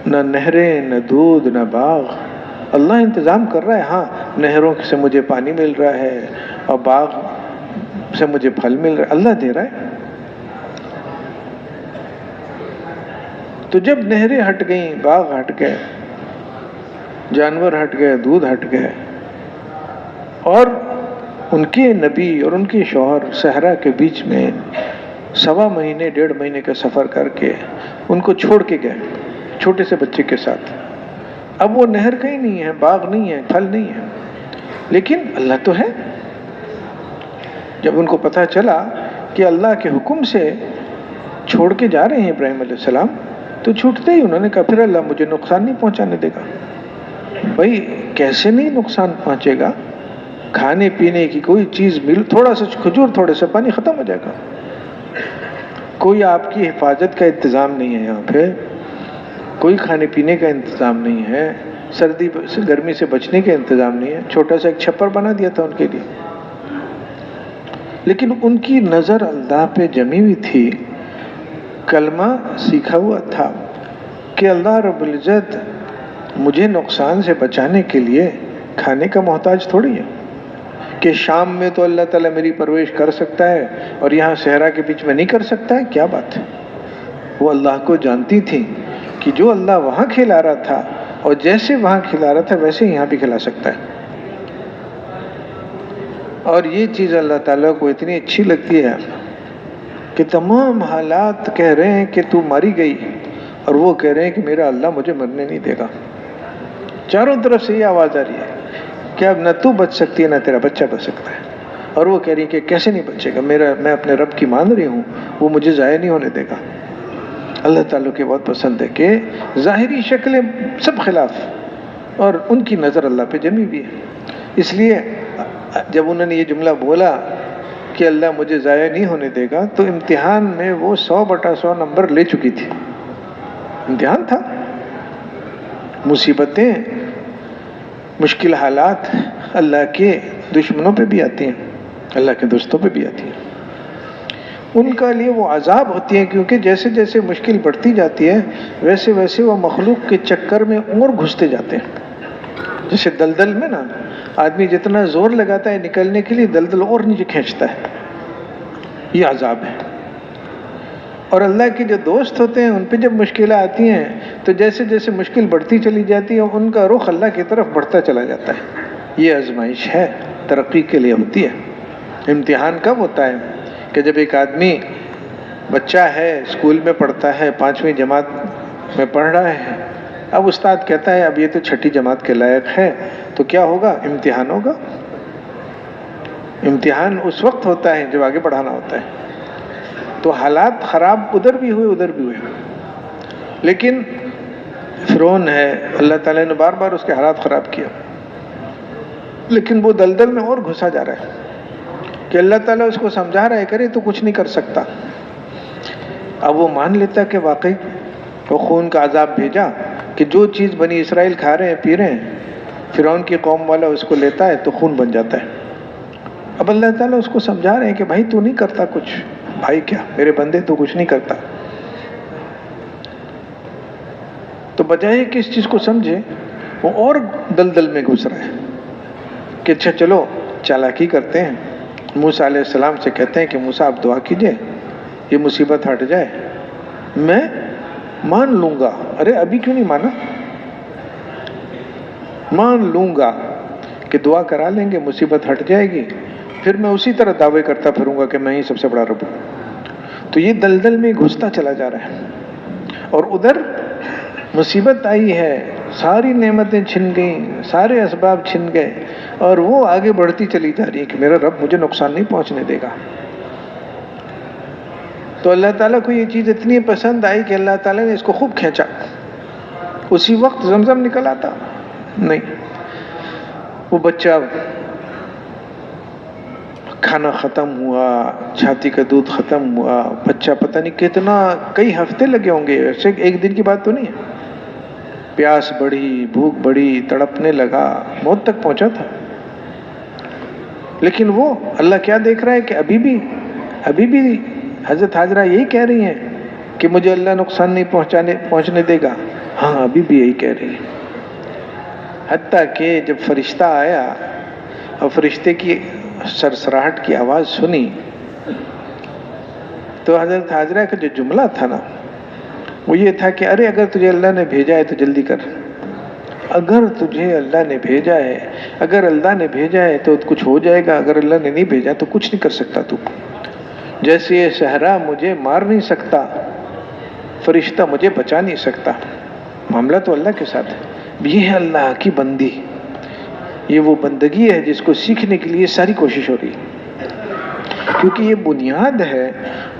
نہ نہریں، نہ دودھ، نہ باغ، اللہ انتظام کر رہا ہے۔ ہاں، نہروں سے مجھے پانی مل رہا ہے اور باغ سے مجھے پھل مل رہا ہے، اللہ دے رہا ہے۔ تو جب نہریں ہٹ گئیں، باغ ہٹ گئے، جانور ہٹ گئے، دودھ ہٹ گئے، اور ان کے نبی اور ان کے شوہر صحرا کے بیچ میں 1.25 مہینے 1.5 مہینے کا سفر کر کے ان کو چھوڑ کے گئے چھوٹے سے بچے کے ساتھ۔ اب وہ نہر کہیں نہیں ہے، باغ نہیں ہے، پھل نہیں ہے، لیکن اللہ تو ہے۔ جب ان کو پتہ چلا کہ اللہ کے حکم سے چھوڑ کے جا رہے ہیں ابراہیم علیہ السلام، تو چھوٹتے ہی انہوں نے کہا پھر اللہ مجھے نقصان نہیں پہنچانے دے گا۔ بھائی کیسے نہیں نقصان پہنچے گا، کھانے پینے کی کوئی چیز مل، تھوڑا سا کھجور، تھوڑے سے پانی، ختم ہو جائے گا۔ کوئی آپ کی حفاظت کا انتظام نہیں ہے، یہاں پہ کوئی کھانے پینے کا انتظام نہیں ہے، سردی گرمی سے بچنے کا انتظام نہیں ہے۔ چھوٹا سا ایک چھپر بنا دیا تھا ان کے لیے، لیکن ان کی نظر اللہ پہ جمی ہوئی تھی، کلمہ سیکھا ہوا تھا کہ اللہ رب العزت مجھے نقصان سے بچانے کے لیے کھانے کا محتاج تھوڑی ہے، کہ شام میں تو اللہ تعالیٰ میری پرورش کر سکتا ہے اور یہاں صحرا کے بیچ میں نہیں کر سکتا ہے، کیا بات ہے۔ وہ اللہ کو جانتی تھی کہ جو اللہ وہاں کھلا رہا تھا اور جیسے وہاں کھلا رہا تھا ویسے یہاں بھی کھلا سکتا ہے۔ اور یہ چیز اللہ تعالیٰ کو اتنی اچھی لگتی ہے کہ تمام حالات کہہ رہے ہیں کہ تو ماری گئی، اور وہ کہہ رہے ہیں کہ میرا اللہ مجھے مرنے نہیں دے گا۔ چاروں طرف سے یہ آواز آ رہی ہے کہ اب نہ تو بچ سکتی ہے نہ تیرا بچہ بچ سکتا ہے، اور وہ کہہ رہی ہے کہ کیسے نہیں بچے گا، میں اپنے رب کی مان رہی ہوں، وہ مجھے ضائع نہیں ہونے دے گا۔ اللہ تعالیٰ کے بہت پسند ہے کہ ظاہری شکلیں سب خلاف، اور ان کی نظر اللہ پہ جمی ہوئی ہے۔ اس لیے جب انہوں نے یہ جملہ بولا کہ اللہ مجھے ضائع نہیں ہونے دے گا، تو امتحان میں وہ 100/100 نمبر لے چکی تھی۔ امتحان تھا، مصیبتیں، مشکل حالات اللہ کے دشمنوں پہ بھی آتی ہیں، اللہ کے دوستوں پہ بھی آتی ہیں، ان کا لیے وہ عذاب ہوتی ہیں، کیونکہ جیسے جیسے مشکل بڑھتی جاتی ہے ویسے ویسے وہ مخلوق کے چکر میں اور گھستے جاتے ہیں۔ جیسے دلدل میں نا آدمی جتنا زور لگاتا ہے نکلنے کے لیے، دلدل اور نیچے کھینچتا ہے، یہ عذاب ہے۔ اور اللہ کے جو دوست ہوتے ہیں ان پہ جب مشکلیں آتی ہیں تو جیسے جیسے مشکل بڑھتی چلی جاتی ہے ان کا رخ اللہ کی طرف بڑھتا چلا جاتا ہے۔ یہ آزمائش ہے، ترقی کے لیے ہوتی ہے۔ امتحان کب ہوتا ہے کہ جب ایک آدمی بچہ ہے، اسکول میں پڑھتا ہے، 5ویں جماعت میں پڑھ رہا ہے، اب استاد کہتا ہے اب یہ تو چھٹی جماعت کے لائق ہے، تو کیا ہوگا؟ امتحان ہوگا۔ امتحان اس وقت ہوتا ہے جب آگے بڑھانا ہوتا ہے۔ تو حالات خراب ادھر بھی ہوئے ادھر بھی ہوئے، لیکن فرعون ہے، اللہ تعالیٰ نے بار بار اس کے حالات خراب کیا، لیکن وہ دلدل میں اور گھسا جا رہا ہے کہ اللہ تعالیٰ اس کو سمجھا رہا ہے کرے تو کچھ نہیں کر سکتا۔ اب وہ مان لیتا کہ واقعی وہ خون کا عذاب بھیجا کہ جو چیز بنی اسرائیل کھا رہے ہیں پی رہے ہیں، فرعون کی قوم والا اس کو لیتا ہے تو خون بن جاتا ہے۔ اب اللہ تعالیٰ اس کو سمجھا رہے ہیں کہ بھائی تو نہیں کرتا کچھ، بھائی کیا میرے بندے تو کچھ نہیں کرتا۔ تو بجائے کہ اس چیز کو سمجھے وہ اور دلدل میں گھس رہا ہے کہ اچھا چلو چالاکی کرتے ہیں، موسیٰ علیہ السلام سے کہتے ہیں کہ موسیٰ آپ دعا کیجئے یہ مصیبت ہٹ جائے، میں مان لوں گا۔ ارے ابھی کیوں نہیں مانا؟ مان لوں گا کہ دعا کرا لیں گے، مصیبت ہٹ جائے گی، پھر میں اسی طرح دعوے کرتا پھروں گا کہ میں ہی سب سے بڑا رب ہوں۔ تو یہ دلدل میں گھستا چلا جا رہا ہے، اور ادھر مصیبت آئی ہے، ساری نعمتیں چھن گئیں، سارے اسباب چھن گئے، اور وہ آگے بڑھتی چلی جا رہی ہے کہ میرا رب مجھے نقصان نہیں پہنچنے دے گا۔ تو اللہ تعالیٰ کو یہ چیز اتنی پسند آئی کہ اللہ تعالیٰ نے اس کو خوب کھینچا۔ اسی وقت زمزم نکل آتا نہیں، وہ بچہ کھانا ختم ہوا، چھاتی کا دودھ ختم ہوا، بچہ پتہ نہیں کتنا کئی ہفتے لگے ہوں گے، ایسے ایک دن کی بات تو نہیں ہے۔ پیاس بڑھی، بھوک بڑھی، تڑپنے لگا، موت تک پہنچا تھا۔ لیکن وہ اللہ کیا دیکھ رہا ہے کہ ابھی بھی حضرت حاجرہ یہی کہہ رہی ہیں کہ مجھے اللہ نقصان نہیں پہنچنے دے گا۔ ہاں ابھی بھی یہی کہہ رہی ہے۔ حتیٰ کہ جب فرشتہ آیا اور فرشتے کی سرسراہٹ کی آواز سنی تو حضرت حاجرہ کا جو جملہ تھا نا وہ یہ تھا کہ ارے اگر تجھے اللہ نے بھیجا ہے تو جلدی کر، اگر تجھے اللہ نے بھیجا ہے، اگر اللہ نے بھیجا ہے تو کچھ ہو جائے گا، اگر اللہ نے نہیں بھیجا تو کچھ نہیں کر سکتا تو۔ جیسے یہ صحرا مجھے مار نہیں سکتا، فرشتہ مجھے بچا نہیں سکتا، معاملہ تو اللہ کے ساتھ ہے۔ یہ ہے اللہ کی بندی، یہ وہ بندگی ہے جس کو سیکھنے کے لیے ساری کوشش ہو رہی ہے، کیونکہ یہ بنیاد ہے،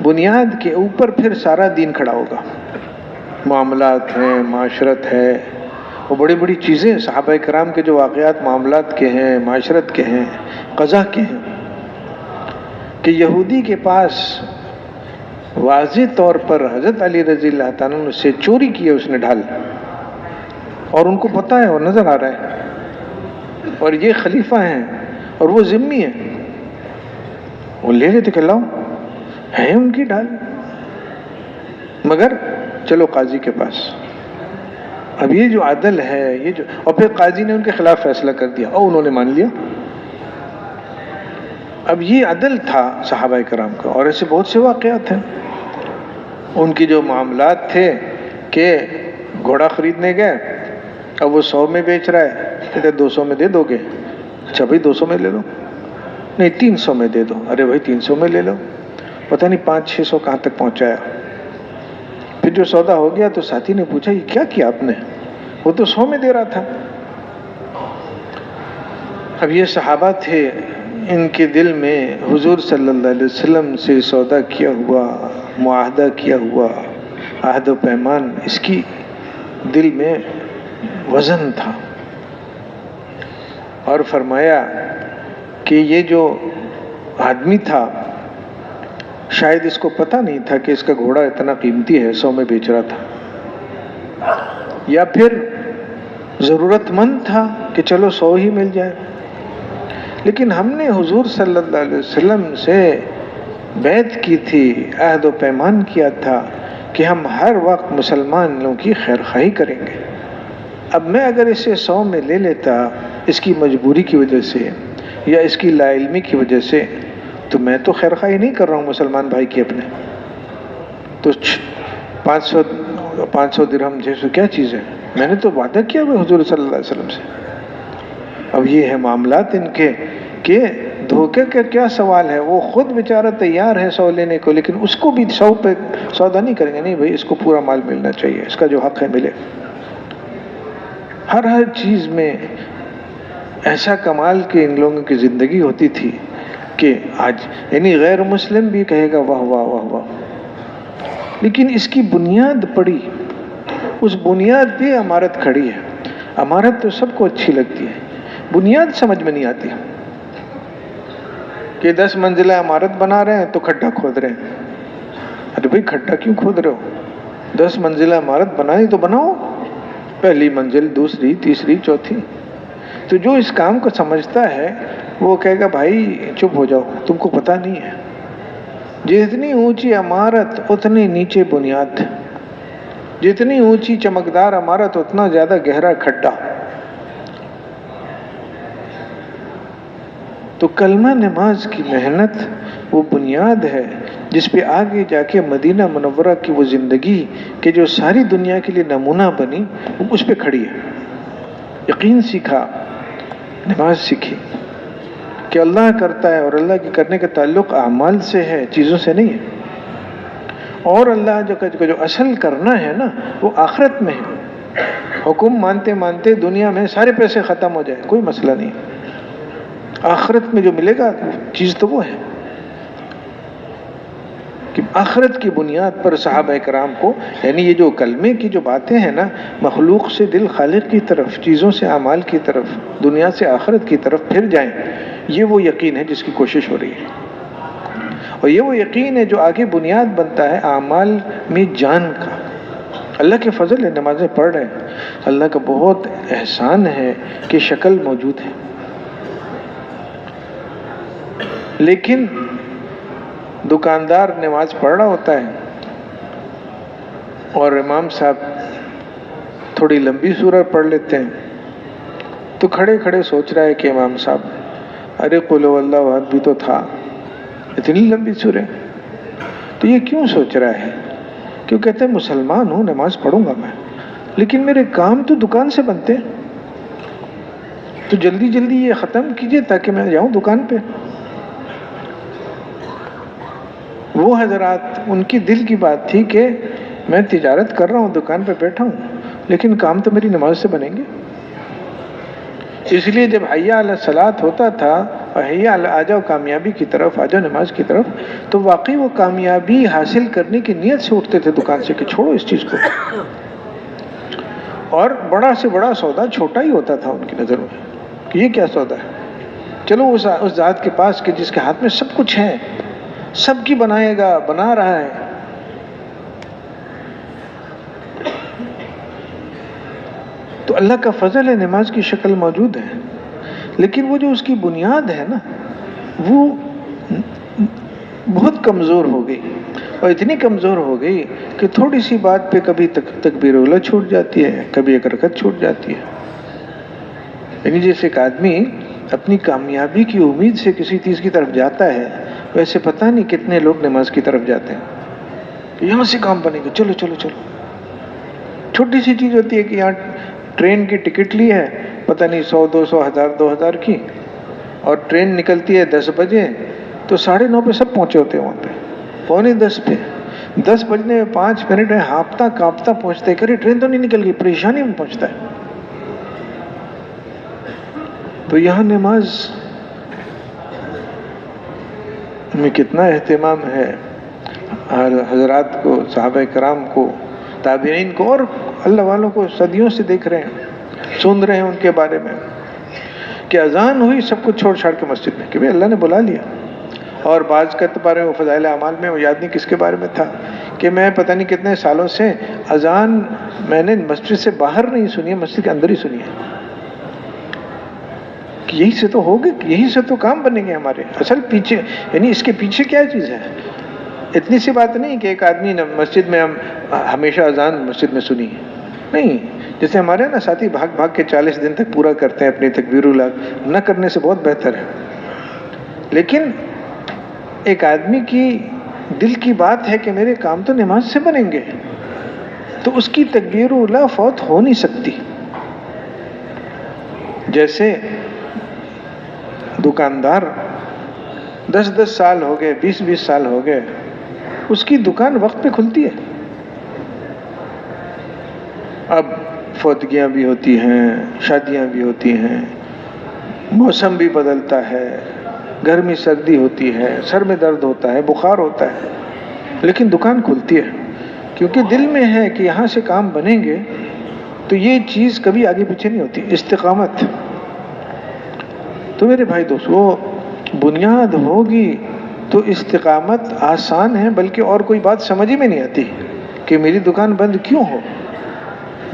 بنیاد کے اوپر پھر سارا دین کھڑا ہوگا۔ معاملات ہیں، معاشرت ہے، وہ بڑی بڑی چیزیں صحابہ کرام کے جو واقعات معاملات کے ہیں، معاشرت کے ہیں، قضا کے ہیں، کہ یہودی کے پاس واضح طور پر حضرت علی رضی اللہ تعالیٰ عنہ سے چوری کی ہے اس نے ڈھال، اور ان کو پتہ ہے اور نظر آ رہا ہے، اور یہ خلیفہ ہیں اور وہ ذمہ ہیں، وہ لے لیتے کہ لاؤ ہے ان کی ڈھال، مگر چلو قاضی کے پاس۔ اب یہ جو عدل ہے، یہ جو، اور پھر قاضی نے ان کے خلاف فیصلہ کر دیا اور انہوں نے مان لیا۔ اب یہ عدل تھا صحابہ کرام کا، اور ایسے بہت سے واقعات ہیں۔ ان کی جو معاملات تھے کہ گھوڑا خریدنے گئے، اب وہ 100 میں بیچ رہا ہے، کہتے 200 میں دے دو گے؟ اچھا بھائی 200 میں لے لو، نہیں 300 میں دے دو، ارے بھائی 300 میں لے لو، پتہ نہیں 500-600 کہاں تک پہنچایا۔ پھر جو سودا ہو گیا تو ساتھی نے پوچھا یہ کیا کیا آپ نے؟ وہ تو 100 میں دے رہا تھا۔ اب یہ صحابہ تھے، ان کے دل میں حضور صلی اللہ علیہ وسلم سے سودا کیا ہوا، معاہدہ کیا ہوا، عہد و پیمان، اس کی دل میں وزن تھا، اور فرمایا کہ یہ جو آدمی تھا شاید اس کو پتہ نہیں تھا کہ اس کا گھوڑا اتنا قیمتی ہے، 100 میں بیچ رہا تھا، یا پھر ضرورت مند تھا کہ چلو 100 ہی مل جائے۔ لیکن ہم نے حضور صلی اللہ علیہ وسلم سے بیعت کی تھی، عہد و پیمان کیا تھا کہ ہم ہر وقت مسلمانوں کی خیر خواہی کریں گے۔ اب میں اگر اسے 100 میں لے لیتا اس کی مجبوری کی وجہ سے یا اس کی لا علمی کی وجہ سے، تو میں تو خیر خواہی نہیں کر رہا ہوں مسلمان بھائی کی اپنے، تو 500 درہم جیسے کیا چیز ہے، میں نے تو وعدہ کیا ہوا حضور صلی اللہ علیہ وسلم سے۔ اب یہ ہے معاملات ان کے کہ دھوکے کا کیا سوال ہے، وہ خود بیچارہ تیار ہے 100 لینے کو، لیکن اس کو بھی 100 پہ سودا نہیں کریں گے، نہیں بھائی اس کو پورا مال ملنا چاہیے، اس کا جو حق ہے ملے۔ ہر چیز میں ایسا کمال کہ ان لوگوں کی زندگی ہوتی تھی کہ آج یعنی غیر مسلم بھی کہے گا واہ واہ واہ واہ، لیکن اس کی بنیاد پڑی، اس بنیاد پہ عمارت کھڑی ہے۔ عمارت تو سب کو اچھی لگتی ہے، بنیاد سمجھ میں نہیں آتی کہ 10 منزلہ عمارت بنا رہے ہیں تو کھڈا کھود رہے ہیں۔ ارے بھائی کھڈا کیوں کھود رہے ہو؟ 10 منزلہ عمارت بنانی تو بناؤ، پہلی منزل، دوسری، تیسری، چوتھی۔ تو جو اس کام کو سمجھتا ہے وہ کہے گا بھائی چپ ہو جاؤ، تم کو پتہ نہیں ہے، جتنی اونچی عمارت اتنی نیچے بنیاد، جتنی اونچی چمکدار عمارت اتنا زیادہ گہرا کھڈا۔ تو کلمہ نماز کی محنت وہ بنیاد ہے جس پہ آگے جا کے مدینہ منورہ کی وہ زندگی کہ جو ساری دنیا کے لیے نمونہ بنی، وہ اس پہ کھڑی ہے۔ یقین سیکھا، نماز سیکھی کہ اللہ کرتا ہے، اور اللہ کے کرنے کا تعلق اعمال سے ہے، چیزوں سے نہیں ہے۔ اور اللہ جو اصل کرنا ہے نا وہ آخرت میں ہے۔ حکم مانتے مانتے دنیا میں سارے پیسے ختم ہو جائے کوئی مسئلہ نہیں، آخرت میں جو ملے گا چیز تو وہ ہے کہ آخرت کی بنیاد پر صحابہ کرام کو، یعنی یہ جو کلمے کی جو باتیں ہیں نا، مخلوق سے دل خالق کی طرف، چیزوں سے اعمال کی طرف، دنیا سے آخرت کی طرف پھر جائیں، یہ وہ یقین ہے جس کی کوشش ہو رہی ہے، اور یہ وہ یقین ہے جو آگے بنیاد بنتا ہے اعمال میں جان کا۔ اللہ کے فضل ہے، نمازیں پڑھ رہے ہیں، اللہ کا بہت احسان ہے کہ شکل موجود ہے، لیکن دکاندار نماز پڑھ رہا ہوتا ہے اور امام صاحب تھوڑی لمبی سورت پڑھ لیتے ہیں، تو کھڑے کھڑے سوچ رہا ہے کہ امام صاحب ارے قل هو اللہ احد بھی تو تھا، اتنی لمبی سورت، تو یہ کیوں سوچ رہا ہے؟ کیوں کہتے ہیں مسلمان ہوں، نماز پڑھوں گا میں، لیکن میرے کام تو دکان سے بنتے ہیں، تو جلدی جلدی یہ ختم کیجئے تاکہ میں جاؤں دکان پہ۔ وہ حضرات ان کی دل کی بات تھی کہ میں تجارت کر رہا ہوں، دکان پہ بیٹھا ہوں، لیکن کام تو میری نماز سے بنیں گے۔ اس لیے جب حی علی الصلاۃ ہوتا تھا اور حی علی آ جاؤ کامیابی کی طرف، آ جاؤ نماز کی طرف، تو واقعی وہ کامیابی حاصل کرنے کی نیت سے اٹھتے تھے دکان سے کہ چھوڑو اس چیز کو، اور بڑا سے بڑا سودا چھوٹا ہی ہوتا تھا ان کی نظر میں کہ یہ کیا سودا ہے، چلو اس ذات کے پاس کہ جس کے ہاتھ میں سب کچھ ہے، سب کی بنائے گا، بنا رہا ہے۔ تو اللہ کا فضل ہے، نماز کی شکل موجود ہے، لیکن وہ جو اس کی بنیاد ہے نا وہ بہت کمزور ہو گئی، اور اتنی کمزور ہو گئی کہ تھوڑی سی بات پہ کبھی تکبیر اولیٰ چھوٹ جاتی ہے، کبھی ایک رکعت چھوٹ جاتی ہے۔ یعنی جیسے ایک آدمی اپنی کامیابی کی امید سے کسی چیز کی طرف جاتا ہے، ویسے پتہ نہیں کتنے لوگ نماز کی طرف جاتے ہیں، یہاں سے کام بنے گا، چلو چلو چلو۔ چھوٹی سی چیز ہوتی ہے کہ یہاں ٹرین کی ٹکٹ لی ہے، پتہ نہیں 100 200 1000 2000 کی، اور ٹرین نکلتی ہے 10 بجے، تو 9:30 پہ سب پہنچے ہوتے ہیں وہاں پہ، 9:45 پہ، 10 بجنے میں 5 منٹ ہے، ہانپتا کانپتا پہنچتے، کہ ٹرین تو نہیں نکل گئی، پریشانی میں پہنچتا ہے۔ تو یہاں نماز میں کتنا اہتمام ہے حضرات کو، صحابہ کرام کو، تابعین کو، اور اللہ والوں کو صدیوں سے دیکھ رہے ہیں، سن رہے ہیں ان کے بارے میں کہ اذان ہوئی سب کچھ چھوڑ چھاڑ کے مسجد میں کہ بھئی اللہ نے بلا لیا۔ اور بعض کے بارے میں فضائل اعمال میں وہ یاد نہیں کس کے بارے میں تھا کہ میں پتہ نہیں کتنے سالوں سے اذان میں نے مسجد سے باہر نہیں سنی ہے، مسجد کے اندر ہی سنی ہے، کہ یہی سے تو ہوگے، یہی سے تو کام بنیں گے ہمارے۔ اصل پیچھے یعنی اس کے پیچھے کیا چیز ہے؟ اتنی سی بات نہیں کہ ایک آدمی مسجد میں ہمیشہ اذان مسجد میں سنی ہے، نہیں، جیسے ہمارے نا ساتھی بھاگ بھاگ کے 40 دن تک پورا کرتے ہیں اپنی تکبیر الاولاد، نہ کرنے سے بہت بہتر ہے۔ لیکن ایک آدمی کی دل کی بات ہے کہ میرے کام تو نماز سے بنیں گے، تو اس کی تکبیر الاولاد فوت ہو نہیں سکتی۔ جیسے دکاندار 10 سال ہو گئے، 20 سال ہو گئے، اس کی دکان وقت پہ کھلتی ہے۔ اب فوتگیاں بھی ہوتی ہیں، شادیاں بھی ہوتی ہیں، موسم بھی بدلتا ہے، گرمی سردی ہوتی ہے، سر میں درد ہوتا ہے، بخار ہوتا ہے، لیکن دکان کھلتی ہے، کیونکہ دل میں ہے کہ یہاں سے کام بنیں گے تو یہ چیز کبھی آگے پیچھے نہیں ہوتی، استقامت۔ تو میرے بھائی دوست، وہ بنیاد ہوگی تو استقامت آسان ہے، بلکہ اور کوئی بات سمجھ ہی میں نہیں آتی کہ میری دکان بند کیوں ہو۔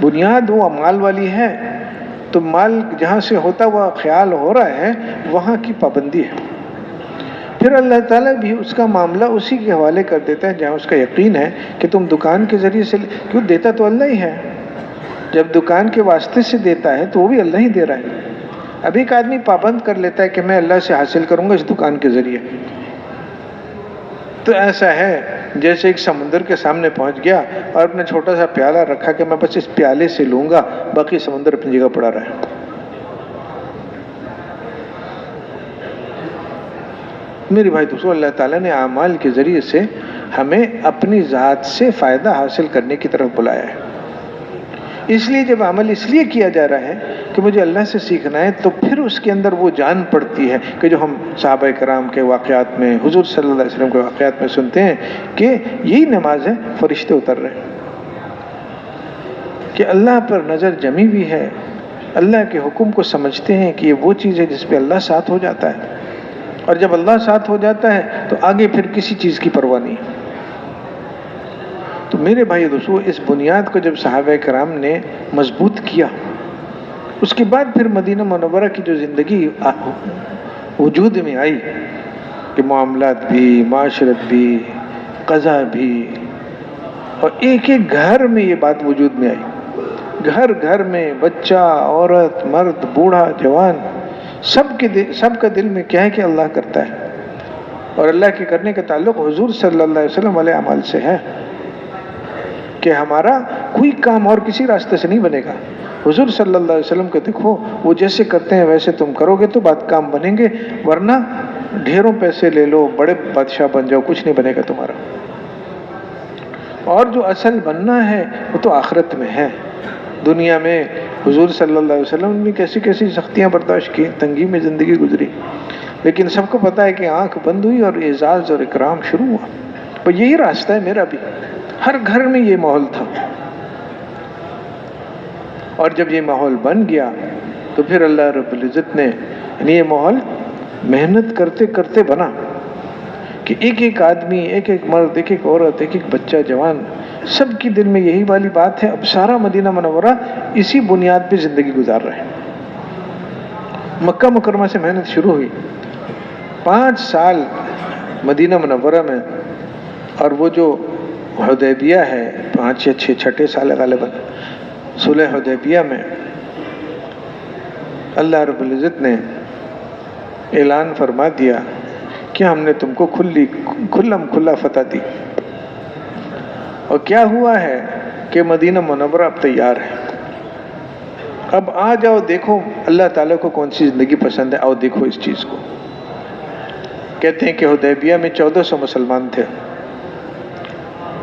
بنیاد وہ مال والی ہے، تو مال جہاں سے ہوتا ہوا خیال ہو رہا ہے وہاں کی پابندی ہے۔ پھر اللہ تعالیٰ بھی اس کا معاملہ اسی کے حوالے کر دیتا ہے جہاں اس کا یقین ہے کہ تم دکان کے ذریعے سے، کیوں دیتا تو اللہ ہی ہے، جب دکان کے واسطے سے دیتا ہے تو وہ بھی اللہ ہی دے رہا ہے۔ اب ایک آدمی پابند کر لیتا ہے کہ میں اللہ سے حاصل کروں گا اس دکان کے ذریعے، تو ایسا ہے جیسے ایک سمندر کے سامنے پہنچ گیا اور اپنا چھوٹا سا پیالہ رکھا کہ میں بس اس پیالے سے لوں گا، باقی سمندر اپنی جگہ پڑا رہا ہے۔ میرے بھائی دوستو، اللہ تعالیٰ نے اعمال کے ذریعے سے ہمیں اپنی ذات سے فائدہ حاصل کرنے کی طرف بلایا ہے۔ اس لیے جب عمل اس لیے کیا جا رہا ہے کہ مجھے اللہ سے سیکھنا ہے، تو پھر اس کے اندر وہ جان پڑتی ہے کہ جو ہم صحابہ کرام کے واقعات میں، حضور صلی اللہ علیہ وسلم کے واقعات میں سنتے ہیں کہ یہی نماز ہے، فرشتے اتر رہے ہیں، کہ اللہ پر نظر جمی ہوئی ہے، اللہ کے حکم کو سمجھتے ہیں کہ یہ وہ چیز ہے جس پہ اللہ ساتھ ہو جاتا ہے، اور جب اللہ ساتھ ہو جاتا ہے تو آگے پھر کسی چیز کی پرواہ نہیں ہے۔ تو میرے بھائی دوستو، اس بنیاد کو جب صحابہ کرام نے مضبوط کیا، اس کے بعد پھر مدینہ منورہ کی جو زندگی وجود میں آئی، کہ معاملات بھی، معاشرت بھی، قضا بھی، اور ایک ایک گھر میں یہ بات وجود میں آئی، گھر گھر میں بچہ، عورت، مرد، بوڑھا، جوان، سب کا دل میں کیا ہے کہ اللہ کرتا ہے، اور اللہ کے کرنے کا تعلق حضور صلی اللہ علیہ وسلم والے اعمال سے ہے، کہ ہمارا کوئی کام اور کسی راستے سے نہیں بنے گا۔ حضور صلی اللہ علیہ وسلم کو دیکھو، وہ جیسے کرتے ہیں ویسے تم کرو گے تو بات کام بنیں گے، ورنہ ڈھیروں پیسے لے لو، بڑے بادشاہ بن جاؤ، کچھ نہیں بنے گا تمہارا۔ اور جو اصل بننا ہے وہ تو آخرت میں ہے۔ دنیا میں حضور صلی اللہ علیہ وسلم نے کیسی کیسی سختیاں برداشت کی، تنگی میں زندگی گزری، لیکن سب کو پتا ہے کہ آنکھ بند ہوئی اور اعزاز اور اکرام شروع ہوا۔ اور یہی راستہ ہے میرا بھی، ہر گھر میں یہ ماحول تھا، اور جب یہ ماحول بن گیا تو پھر اللہ رب العزت نے، یعنی یہ ماحول محنت کرتے کرتے بنا، کہ ایک ایک آدمی، ایک ایک مرد، ایک ایک عورت، ایک ایک بچہ، جوان، سب کی دل میں یہی والی بات ہے۔ اب سارا مدینہ منورہ اسی بنیاد پہ زندگی گزار رہے ہیں۔ مکہ مکرمہ سے محنت شروع ہوئی، 5 سال مدینہ منورہ میں، اور وہ جو حدیبیہ ہے، 5 یا 6 سال غالباً، صلح حدیبیہ میں اللہ رب العزت نے اعلان فرما دیا کہ ہم نے تم کو کھلا فتح دی، اور کیا ہوا ہے کہ مدینہ منورہ اب تیار ہے، اب آ جاؤ، دیکھو اللہ تعالیٰ کو کون سی زندگی پسند ہے، آؤ دیکھو اس چیز کو۔ کہتے ہیں کہ حدیبیہ میں 1400 مسلمان تھے،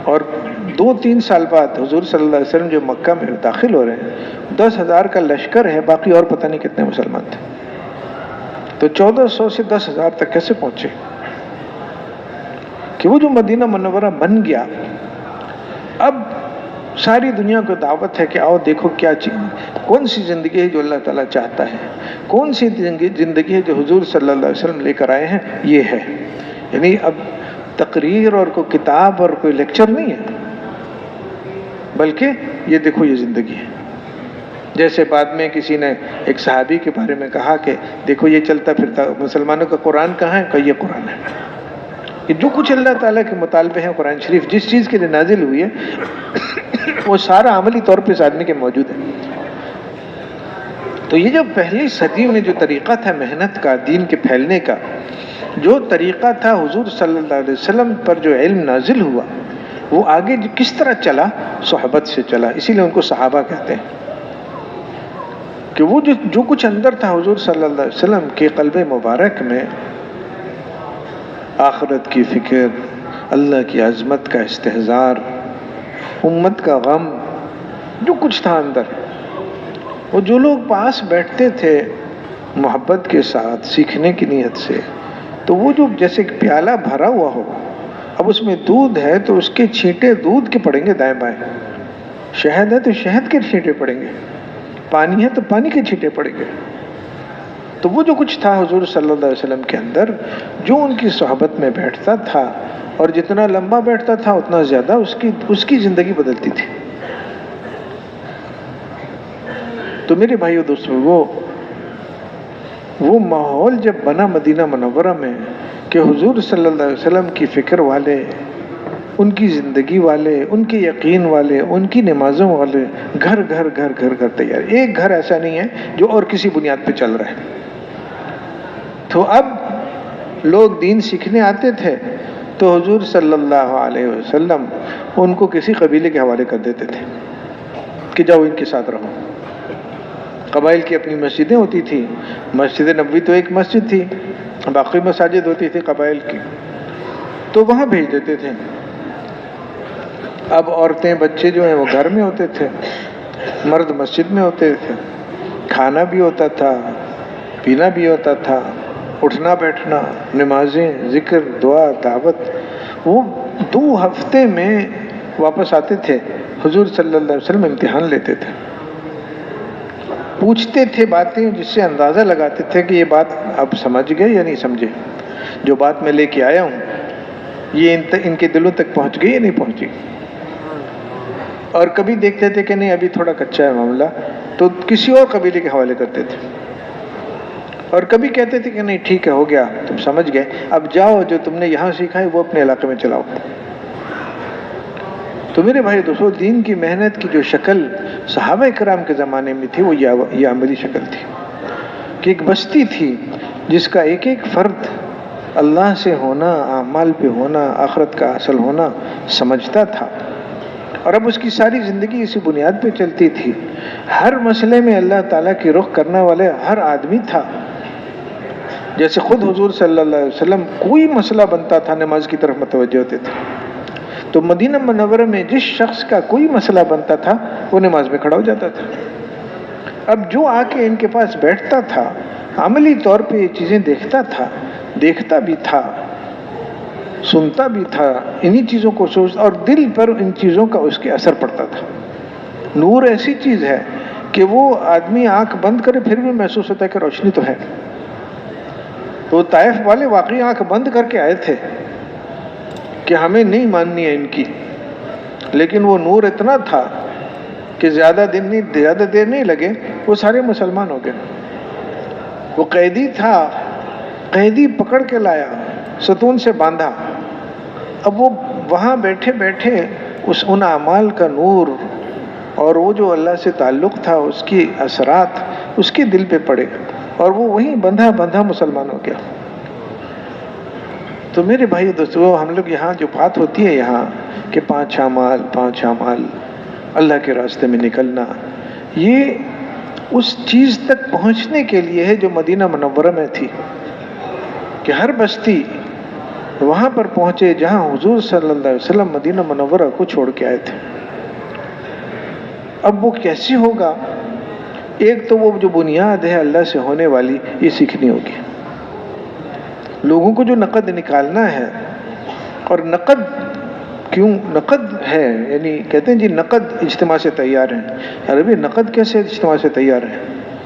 اور 2-3 سال بعد حضور صلی اللہ علیہ وسلم جو مکہ میں داخل ہو رہے ہیں، 10,000 کا لشکر ہے، باقی اور پتہ نہیں کتنے مسلمان تھے، تو 1400 سے 10,000 تک کیسے پہنچے؟ کہ وہ جو مدینہ منورہ بن گیا، اب ساری دنیا کو دعوت ہے کہ آؤ دیکھو کیا چیز، کون سی زندگی ہے جو اللہ تعالیٰ چاہتا ہے، کون سی زندگی ہے جو حضور صلی اللہ علیہ وسلم لے کر آئے ہیں، یہ ہے۔ یعنی اب تقریر اور کوئی کتاب اور کوئی لیکچر نہیں ہے، بلکہ یہ دیکھو یہ زندگی ہے۔ جیسے بعد میں کسی نے ایک صحابی کے بارے میں کہا کہ دیکھو یہ چلتا پھرتا مسلمانوں کا قرآن کہاں ہے، کہ یہ قرآن ہے، کہ جو کچھ اللہ تعالیٰ کے مطالبے ہیں قرآن شریف جس چیز کے لیے نازل ہوئی ہے وہ سارا عملی طور پہ اس آدمی کے موجود ہے۔ تو یہ جو پہلی صدی میں جو طریقہ تھا محنت کا، دین کے پھیلنے کا، جو طریقہ تھا حضور صلی اللہ علیہ وسلم پر جو علم نازل ہوا، وہ آگے کس طرح چلا؟ صحبت سے چلا، اسی لیے ان کو صحابہ کہتے ہیں، کہ وہ جو کچھ اندر تھا حضور صلی اللہ علیہ وسلم کے قلب مبارک میں، آخرت کی فکر، اللہ کی عظمت کا استحضار، امت کا غم، جو کچھ تھا اندر، وہ جو لوگ پاس بیٹھتے تھے محبت کے ساتھ سیکھنے کی نیت سے، تو وہ جو جیسے ایک پیالہ بھرا ہوا ہو، اب اس میں دودھ ہے تو اس کے چھینٹے دودھ کے پڑیں گے دائیں بائیں، شہد ہے تو شہد کے چھینٹے پڑیں گے، پانی ہے تو پانی کے چھینٹے پڑیں گے. تو وہ جو کچھ تھا حضور صلی اللہ علیہ وسلم کے اندر، جو ان کی صحبت میں بیٹھتا تھا اور جتنا لمبا بیٹھتا تھا اتنا زیادہ اس کی زندگی بدلتی تھی. تو میرے بھائیو دوستو، وہ ماحول جب بنا مدینہ منورہ میں کہ حضور صلی اللہ علیہ وسلم کی فکر والے، ان کی زندگی والے، ان کے یقین والے، ان کی نمازوں والے گھر گھر گھر گھر گھر تیار. ایک گھر ایسا نہیں ہے جو اور کسی بنیاد پہ چل رہا ہے. تو اب لوگ دین سیکھنے آتے تھے تو حضور صلی اللہ علیہ وسلم ان کو کسی قبیلے کے حوالے کر دیتے تھے کہ جاؤ ان کے ساتھ رہو. قبائل کی اپنی مسجدیں ہوتی تھی، مسجد نبوی تو ایک مسجد تھی، باقی مساجد ہوتی تھی قبائل کی، تو وہاں بھیج دیتے تھے. اب عورتیں بچے جو ہیں وہ گھر میں ہوتے تھے، مرد مسجد میں ہوتے تھے. کھانا بھی ہوتا تھا، پینا بھی ہوتا تھا، اٹھنا بیٹھنا، نمازیں، ذکر، دعا، دعوت. وہ 2 ہفتے میں واپس آتے تھے. حضور صلی اللہ علیہ وسلم امتحان لیتے تھے، پوچھتے تھے باتیں جس سے اندازہ لگاتے تھے کہ یہ بات اب سمجھ گئے یا نہیں سمجھے، جو بات میں لے کے آیا ہوں یہ ان کے دلوں تک پہنچ گئی یا نہیں پہنچی. اور کبھی دیکھتے تھے کہ نہیں ابھی تھوڑا کچا ہے معاملہ، تو کسی اور قبیلے کے حوالے کرتے تھے. اور کبھی کہتے تھے کہ نہیں ٹھیک ہے ہو گیا تم سمجھ گئے، اب جاؤ جو تم نے یہاں سیکھا ہے وہ اپنے علاقے میں چلاؤ. تو میرے بھائی دوستو، دین کی محنت کی جو شکل صحابہ کرام کے زمانے میں تھی وہ یہ عملی شکل تھی کہ ایک بستی تھی جس کا ایک ایک فرد اللہ سے ہونا، اعمال پہ ہونا، آخرت کا حاصل ہونا سمجھتا تھا. اور اب اس کی ساری زندگی اسی بنیاد پہ چلتی تھی. ہر مسئلے میں اللہ تعالیٰ کی رخ کرنے والے ہر آدمی تھا. جیسے خود حضور صلی اللہ علیہ وسلم کوئی مسئلہ بنتا تھا نماز کی طرف متوجہ ہوتے تھے. تو مدینہ منورہ میں جس شخص کا کوئی مسئلہ بنتا تھا وہ نماز میں کھڑا ہو جاتا تھا. اب جو آ کے ان کے پاس بیٹھتا تھا عملی طور پہ یہ چیزیں دیکھتا تھا، دیکھتا بھی تھا، سنتا بھی تھا، انہی چیزوں کو سوچتا، اور دل پر ان چیزوں کا اس کے اثر پڑتا تھا. نور ایسی چیز ہے کہ وہ آدمی آنکھ بند کرے پھر بھی محسوس ہوتا ہے کہ روشنی تو ہے. تو طائف والے واقعی آنکھ بند کر کے آئے تھے کہ ہمیں نہیں ماننی ہے ان کی، لیکن وہ نور اتنا تھا کہ زیادہ دیر نہیں لگے وہ سارے مسلمان ہو گئے. وہ قیدی تھا، قیدی پکڑ کے لایا، ستون سے باندھا. اب وہ وہاں بیٹھے بیٹھے ان اعمال کا نور اور وہ جو اللہ سے تعلق تھا اس کی اثرات اس کے دل پہ پڑے اور وہ وہیں بندھا مسلمان ہو گیا. تو میرے بھائی دوستو، ہم لوگ یہاں جو بات ہوتی ہے یہاں کہ 5 اعمال اللہ کے راستے میں نکلنا، یہ اس چیز تک پہنچنے کے لیے ہے جو مدینہ منورہ میں تھی کہ ہر بستی وہاں پر پہنچے جہاں حضور صلی اللہ علیہ وسلم مدینہ منورہ کو چھوڑ کے آئے تھے. اب وہ کیسے ہوگا؟ ایک تو وہ جو بنیاد ہے اللہ سے ہونے والی یہ سیکھنی ہوگی. لوگوں کو جو نقد نکالنا ہے، اور نقد کیوں نقد ہے، یعنی کہتے ہیں جی نقد اجتماع سے تیار ہیں. عربی نقد کیسے اجتماع سے تیار ہیں؟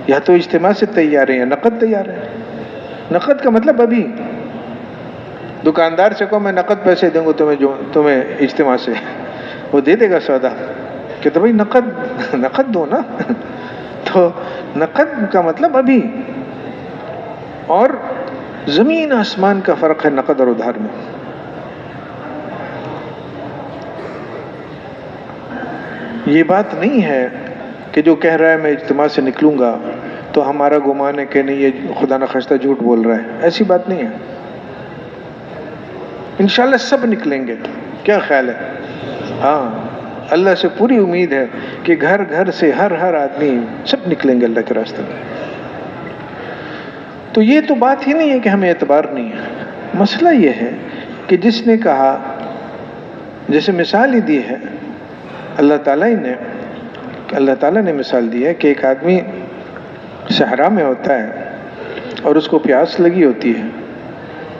یا تو اجتماع سے تیار ہیں یا نقد تیار ہے. نقد کا مطلب ابھی دکاندار سے کہو میں نقد پیسے دوں گا تمہیں اجتماع سے، وہ دے دے گا سودا کہ تو بھائی نقد دو نا. تو نقد کا مطلب ابھی، اور زمین آسمان کا فرق ہے نقد اور ادھار میں. یہ بات نہیں ہے کہ جو کہہ رہا ہے میں اجتماع سے نکلوں گا تو ہمارا گمان ہے کہ نہیں یہ خدا نخواستہ جھوٹ بول رہا ہے. ایسی بات نہیں ہے. انشاءاللہ سب نکلیں گے. کیا خیال ہے؟ ہاں، اللہ سے پوری امید ہے کہ گھر گھر سے ہر آدمی سب نکلیں گے اللہ کے راستے میں. تو یہ تو بات ہی نہیں ہے کہ ہمیں اعتبار نہیں ہے. مسئلہ یہ ہے کہ جس نے کہا، جیسے مثال ہی دی ہے اللہ تعالیٰ نے کہ اللہ تعالیٰ نے مثال دی ہے کہ ایک آدمی صحرا میں ہوتا ہے اور اس کو پیاس لگی ہوتی ہے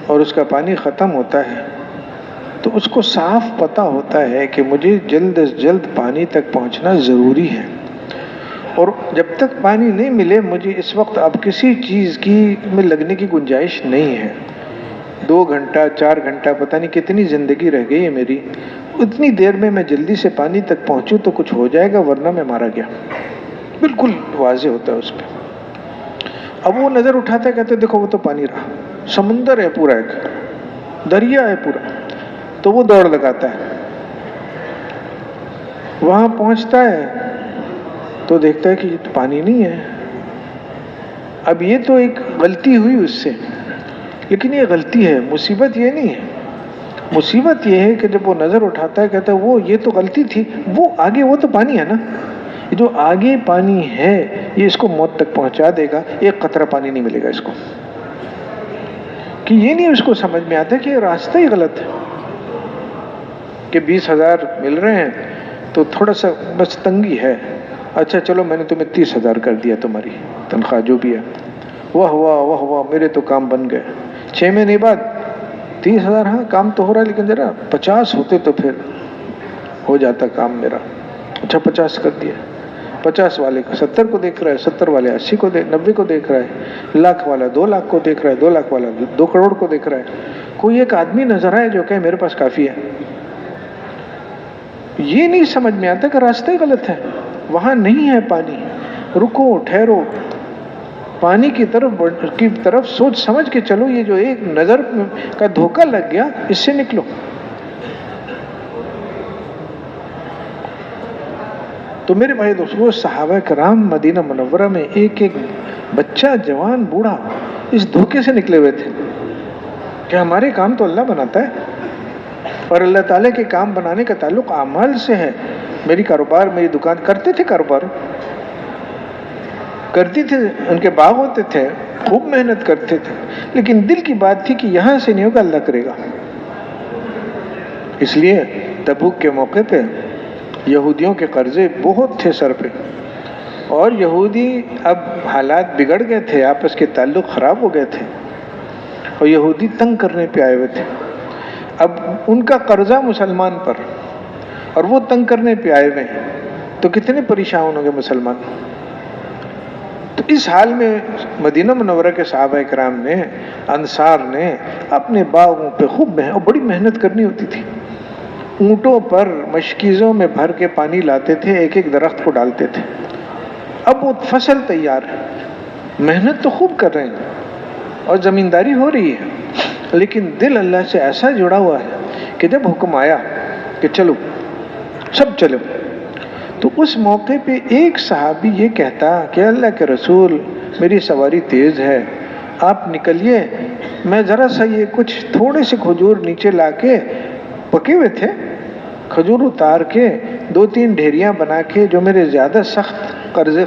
اور اس کا پانی ختم ہوتا ہے، تو اس کو صاف پتہ ہوتا ہے کہ مجھے جلد از جلد پانی تک پہنچنا ضروری ہے، اور جب تک پانی نہیں ملے مجھے اس وقت اب کسی چیز کی میں لگنے کی گنجائش نہیں ہے۔ 2 گھنٹہ 4 گھنٹہ پتہ نہیں کتنی زندگی رہ گئی ہے میری، اتنی دیر میں جلدی سے پانی تک پہنچوں تو کچھ ہو جائے گا ورنہ میں مارا گیا۔ بالکل واضح ہوتا ہے اس پہ۔ اب وہ نظر اٹھاتا ہے، کہتے دیکھو وہ تو پانی رہا، سمندر ہے پورا، ایک دریا ہے پورا، تو وہ دوڑ لگاتا ہے، وہاں پہنچتا ہے تو دیکھتا ہے کہ یہ تو پانی نہیں ہے۔ اب یہ تو ایک غلطی ہوئی اس سے، لیکن یہ غلطی ہے، مصیبت یہ نہیں ہے۔ مصیبت یہ ہے کہ جب وہ نظر اٹھاتا ہے کہتا ہے وہ یہ تو غلطی تھی، وہ آگے وہ تو پانی ہے نا، جو آگے پانی ہے یہ اس کو موت تک پہنچا دے گا، ایک قطرہ پانی نہیں ملے گا اس کو۔ کہ یہ نہیں اس کو سمجھ میں آتا کہ یہ راستہ ہی غلط ہے، کہ 20,000 مل رہے ہیں تو تھوڑا سا بس تنگی ہے، اچھا چلو میں نے تمہیں 30,000 کر دیا تمہاری تنخواہ جو بھی ہے، واہ واہ واہ واہ میرے تو کام بن گئے۔ 6 مہینے بعد 30,000، ہاں کام تو ہو رہا ہے لیکن ذرا 50 ہوتے تو پھر ہو جاتا کام میرا، اچھا 50 کر دیا۔ 50 والے 70 کو دیکھ رہا ہے، 70 والے 80 کو 90 کو دیکھ رہا ہے، لاکھ والا 2 لاکھ کو دیکھ رہا ہے، 2 لاکھ والا 2 کروڑ کو دیکھ رہا ہے۔ کوئی ایک آدمی نظر آئے جو کہے میرے پاس کافی ہے۔ یہ نہیں سمجھ میں آتا کہ راستہ ہی غلط ہے، وہاں نہیں ہے پانی، رکو ٹھہرو، پانی کی طرف سوچ سمجھ کے چلو، یہ جو ایک نظر کا دھوکہ لگ گیا اس سے نکلو۔ تو میرے بھائی دوستو، صحابہ کرام مدینہ منورہ میں ایک ایک بچہ جوان بوڑھا اس دھوکے سے نکلے ہوئے تھے کہ ہمارے کام تو اللہ بناتا ہے اور اللہ تعالیٰ کے کام بنانے کا تعلق اعمال سے ہے۔ میری کاروبار، میری دکان، کرتے تھے کاروبار، کرتی تھے، ان کے باغ ہوتے تھے، خوب محنت کرتے تھے، لیکن دل کی بات تھی کہ یہاں سے نہیں ہوگا، اللہ کرے گا۔ اس لیے تبوک کے موقع پہ یہودیوں کے قرضے بہت تھے سر پہ، اور یہودی اب حالات بگڑ گئے تھے، آپس کے تعلق خراب ہو گئے تھے اور یہودی تنگ کرنے پہ آئے ہوئے تھے۔ اب ان کا قرضہ مسلمان پر اور وہ تنگ کرنے پہ آئے ہوئے ہیں تو کتنے پریشان ہوں گے مسلمان۔ تو اس حال میں مدینہ منورہ کے صحابہ کرام نے، انصار نے اپنے باغوں پہ خوب اور بڑی محنت کرنی ہوتی تھی، اونٹوں پر مشکیزوں میں بھر کے پانی لاتے تھے، ایک ایک درخت کو ڈالتے تھے۔ اب وہ فصل تیار ہے، محنت تو خوب کر رہے ہیں اور زمینداری ہو رہی ہے، لیکن دل اللہ سے ایسا جڑا ہوا ہے کہ جب حکم آیا کہ چلو سب چلو، تو اس موقع پہ ایک صحابی یہ کہتا کہ اللہ کے رسول میری سواری تیز ہے، آپ نکلیے، میں ذرا سا یہ کچھ تھوڑے سے کھجور نیچے لا کے، پکے ہوئے تھے کھجور، اتار کے 2-3 ڈھیریاں بنا کے جو میرے زیادہ سخت قرض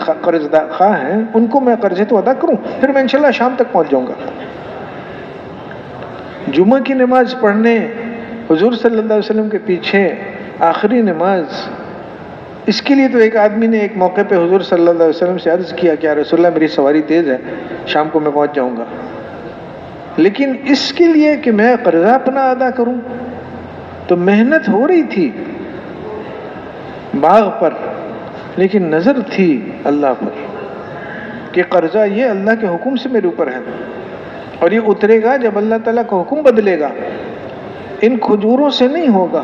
خواہ ہیں ان کو میں قرضے تو ادا کروں، پھر میں انشاءاللہ شام تک پہنچ جاؤں گا۔ جمعہ کی نماز پڑھنے حضور صلی اللہ علیہ وسلم کے پیچھے آخری نماز، اس کے لیے تو ایک آدمی نے ایک موقع پہ حضور صلی اللہ علیہ وسلم سے عرض کیا کہ یا رسول اللہ میری سواری تیز ہے، شام کو میں پہنچ جاؤں گا، لیکن اس کے لیے کہ میں قرضہ اپنا ادا کروں، تو محنت ہو رہی تھی باغ پر، لیکن نظر تھی اللہ پر کہ قرضہ یہ اللہ کے حکم سے میرے اوپر ہے اور یہ اترے گا جب اللہ تعالیٰ کا حکم بدلے گا، ان کھجوروں سے نہیں ہوگا۔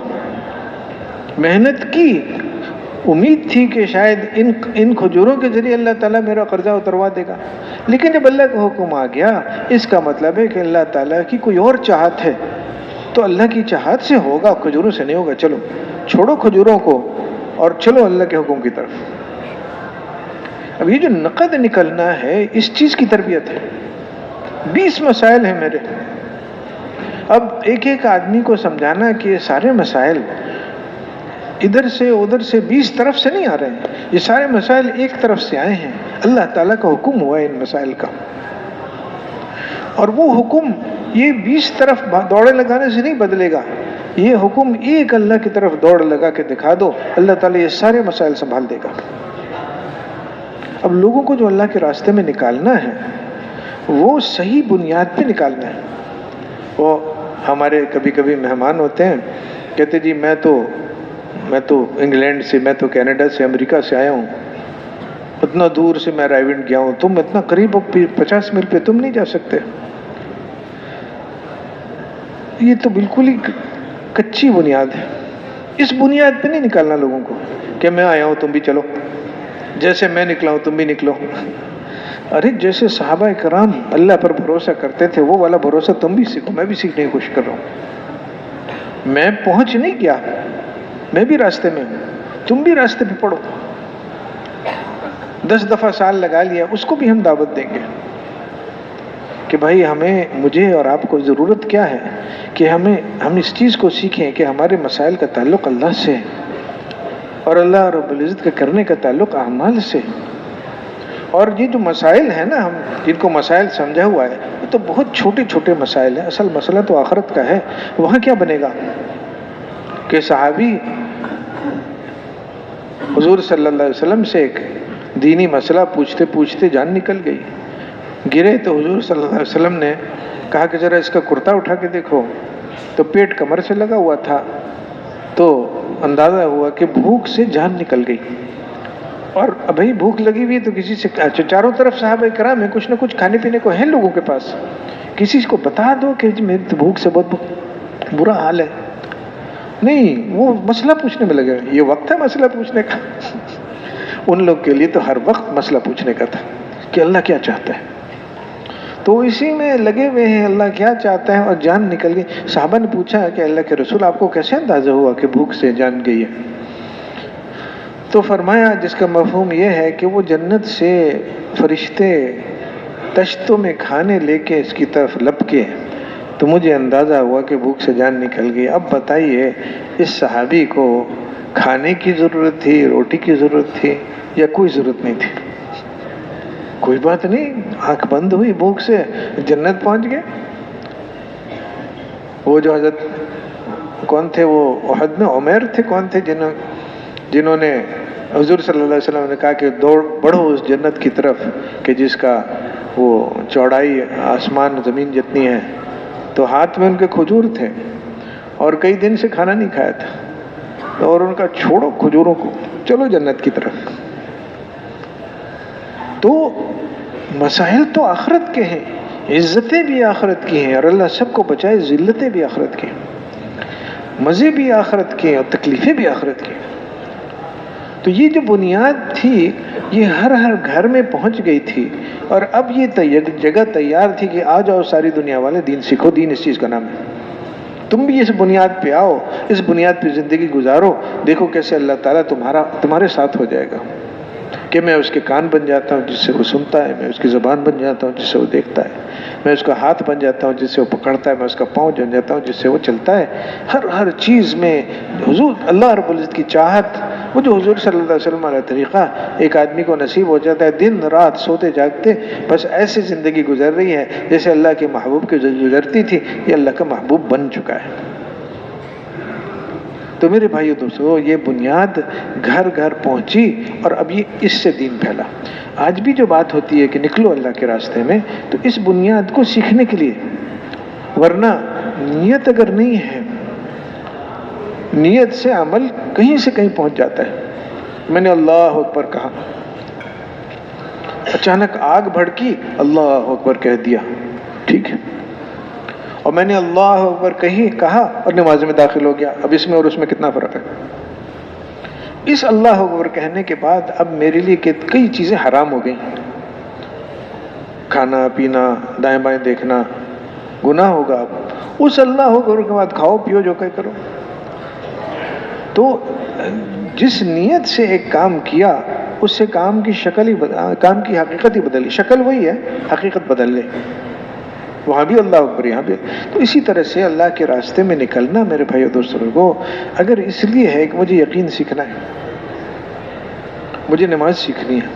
محنت کی، امید تھی کہ شاید ان کھجوروں کے ذریعے اللہ تعالیٰ میرا قرضہ اتروا دے گا، لیکن جب اللہ کا حکم آ گیا اس کا مطلب ہے کہ اللہ تعالیٰ کی کوئی اور چاہت ہے، تو اللہ کی چاہت سے ہوگا، کھجوروں سے نہیں ہوگا۔ چلو چھوڑو کھجوروں کو اور چلو اللہ کے حکم کی طرف۔ اب یہ جو نقد نکلنا ہے اس چیز کی تربیت ہے۔ 20 مسائل ہیں میرے، اب ایک ایک آدمی کو سمجھانا کہ یہ سارے مسائل ادھر سے ادھر سے 20 طرف سے نہیں آ رہے ہیں، یہ سارے مسائل ایک طرف سے آئے ہیں، اللہ تعالیٰ کا حکم ہوا ہے ان مسائل کا، اور وہ حکم یہ 20 طرف دوڑے لگانے سے نہیں بدلے گا، یہ حکم ایک اللہ کی طرف دوڑ لگا کے دکھا دو، اللہ تعالیٰ یہ سارے مسائل سنبھال دے گا۔ اب لوگوں کو جو اللہ کے راستے میں نکالنا ہے وہ صحیح بنیاد پہ نکالنا ہے. وہ ہمارے کبھی کبھی مہمان ہوتے ہیں، کہتے جی میں تو انگلینڈ سے، میں تو کینیڈا سے، امریکہ سے آیا ہوں، اتنا دور سے میں رائیونڈ گیا ہوں، تم اتنا قریب 50 میل پہ تم نہیں جا سکتے. یہ تو بالکل ہی کچی بنیاد ہے. اس بنیاد پہ نہیں نکالنا لوگوں کو کہ میں آیا ہوں تم بھی چلو، جیسے میں نکلا ہوں تم بھی نکلو. ارے جیسے صحابہ کرام اللہ پر بھروسہ کرتے تھے وہ والا بھروسہ تم بھی سیکھو. میں بھی سیکھنے کی کوشش کر رہا ہوں. میں پہنچ نہیں گیا، میں بھی راستے میں ہوں، تم بھی راستے پہ پڑھو. 10 دفعہ سال لگا لیا، اس کو بھی ہم دعوت دیں گے کہ بھائی مجھے اور آپ کو ضرورت کیا ہے کہ ہم اس چیز کو سیکھیں کہ ہمارے مسائل کا تعلق اللہ سے ہے اور اللہ رب العزت کا کرنے کا تعلق اعمال سے. اور یہ جو مسائل ہیں نا، ہم جن کو مسائل سمجھا ہوا ہے، یہ تو بہت چھوٹے چھوٹے مسائل ہیں. اصل مسئلہ تو آخرت کا ہے. وہاں کیا بنے گا کہ صحابی حضور صلی اللہ علیہ وسلم سے ایک دینی مسئلہ پوچھتے پوچھتے جان نکل گئی. گرے تو حضور صلی اللہ علیہ وسلم نے کہا کہ ذرا اس کا کرتا اٹھا کے دیکھو، تو پیٹ کمر سے لگا ہوا تھا. تو اندازہ ہوا کہ بھوک سے جان نکل گئی. اور ابھی بھوک لگی ہوئی تو کسی سے، چاروں طرف صحابہ کرام ہیں، کچھ نہ کچھ کھانے پینے کو ہے لوگوں کے پاس، کسی کو بتا دو کہ میری تو بھوک سے بہت برا حال ہے. نہیں، وہ مسئلہ پوچھنے میں لگے. یہ وقت ہے مسئلہ پوچھنے کا. ان لوگ کے لیے تو ہر وقت مسئلہ پوچھنے کا تھا کہ اللہ کیا چاہتا ہے. تو اسی میں لگے ہوئے ہیں اللہ کیا چاہتا ہے، اور جان نکل گئی. صحابہ نے پوچھا کہ اللہ کے رسول آپ کو کیسے اندازہ ہوا کہ بھوک سے جان گئی ہے؟ تو فرمایا جس کا مفہوم یہ ہے کہ وہ جنت سے فرشتے تشتوں میں کھانے لے کے اس کی طرف لپکے تو مجھے اندازہ ہوا کہ بھوک سے جان نکل گئی. اب بتائیے اس صحابی کو کھانے کی ضرورت تھی، روٹی کی ضرورت تھی، یا کوئی ضرورت نہیں تھی؟ کوئی بات نہیں، آنکھ بند ہوئی، بھوک سے جنت پہنچ گئے. وہ جو حضرت کون تھے، وہ احد میں عمیر تھے، کون تھے جنہوں نے حضور صلی اللہ علیہ وسلم نے کہا کہ بڑھو اس جنت کی طرف کہ جس کا وہ چوڑائی آسمان زمین جتنی ہے. تو ہاتھ میں ان کے کھجور تھے اور کئی دن سے کھانا نہیں کھایا تھا، اور ان کا چھوڑو کھجوروں کو، چلو جنت کی طرف. تو مسائل تو آخرت کے ہیں، عزتیں بھی آخرت کی ہیں، اور اللہ سب کو بچائے ذلتیں بھی آخرت کی، مزے بھی آخرت کے اور تکلیفیں بھی آخرت کی. تو یہ جو بنیاد تھی یہ ہر گھر میں پہنچ گئی تھی، اور اب یہ جگہ تیار تھی کہ آ جاؤ ساری دنیا والے، دین سیکھو. دین اس چیز کا نام ہے. تم بھی اس بنیاد پہ آؤ، اس بنیاد پہ زندگی گزارو، دیکھو کیسے اللہ تعالیٰ تمہارے ساتھ ہو جائے گا. کہ میں اس کے کان بن جاتا ہوں جس سے وہ سنتا ہے، میں اس کی زبان بن جاتا ہوں جس سے وہ دیکھتا ہے، میں اس کا ہاتھ بن جاتا ہوں جس سے وہ پکڑتا ہے، میں اس کا پاؤں بن جاتا ہوں جس سے وہ چلتا ہے. ہر چیز میں حضور اللہ رب العزت کی چاہت، وہ جو حضور صلی اللہ علیہ وسلم علیہ طریقہ ایک آدمی کو نصیب ہو جاتا ہے، دن رات سوتے جاگتے بس ایسے زندگی گزر رہی ہے جیسے اللہ کے محبوب کی گزرتی تھی. یہ اللہ کا محبوب بن چکا ہے. تو میرے بھائیو دوستو، یہ بنیاد گھر گھر پہنچی، اور اب یہ اس سے دین پھیلا. آج بھی جو بات ہوتی ہے کہ نکلو اللہ کے راستے میں، تو اس بنیاد کو سیکھنے کے لیے، ورنہ نیت اگر نہیں ہے، نیت سے عمل کہیں سے کہیں پہنچ جاتا ہے. میں نے اللہ اکبر کہا، اچانک آگ بھڑکی، اللہ اکبر کہہ دیا، ٹھیک ہے. اور میں نے اللہ اکبر کہا اور نماز میں داخل ہو گیا. اب اس میں اور اس میں کتنا فرق ہے؟ اس اللہ اکبر کہنے کے بعد اب میرے لیے کئی چیزیں حرام ہو گئیں. کھانا پینا، دائیں بائیں دیکھنا گناہ ہوگا. اب اس اللہ اکبر کے بعد کھاؤ پیو جو کہ کرو. تو جس نیت سے ایک کام کیا اس سے کام کی حقیقت ہی بدلی. شکل وہی ہے، حقیقت بدل لے. وہاں بھی اللہ اکبر، یہاں بھی. تو اسی طرح سے اللہ کے راستے میں نکلنا میرے بھائیو دوستوں کو اگر اس لیے ہے کہ مجھے یقین سیکھنا ہے، مجھے نماز سیکھنی ہے،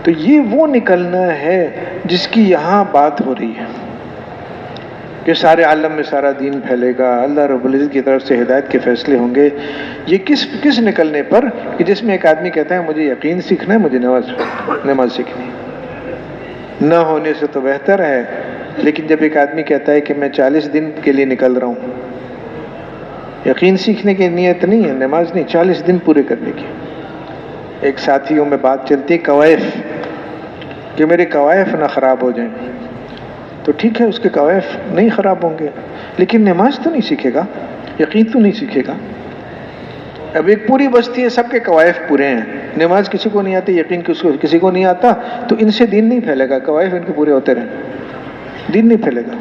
تو یہ وہ نکلنا ہے جس کی یہاں بات ہو رہی ہے. کہ سارے عالم میں سارا دین پھیلے گا، اللہ رب العزت کی طرف سے ہدایت کے فیصلے ہوں گے، یہ کس نکلنے پر کہ جس میں ایک آدمی کہتا ہے مجھے یقین سیکھنا ہے، مجھے نماز سیکھنی ہے۔ نہ ہونے سے تو بہتر ہے، لیکن جب ایک آدمی کہتا ہے کہ میں 40 دن کے لیے نکل رہا ہوں، یقین سیکھنے کی نیت نہیں ہے، نماز نہیں، 40 دن پورے کرنے کی۔ ایک ساتھیوں میں بات چلتی کوائف، کہ میرے کوائف نہ خراب ہو جائیں، تو ٹھیک ہے، اس کے کوائف نہیں خراب ہوں گے، لیکن نماز تو نہیں سیکھے گا، یقین تو نہیں سیکھے گا۔ اب ایک پوری بستی ہے، سب کے کوائف پورے ہیں، نماز کسی کو نہیں آتی، یقین کسی کو نہیں آتا، تو ان سے دین نہیں پھیلے گا، کوائف ان کے پورے ہوتے رہیں، دین نہیں پھیلے گا۔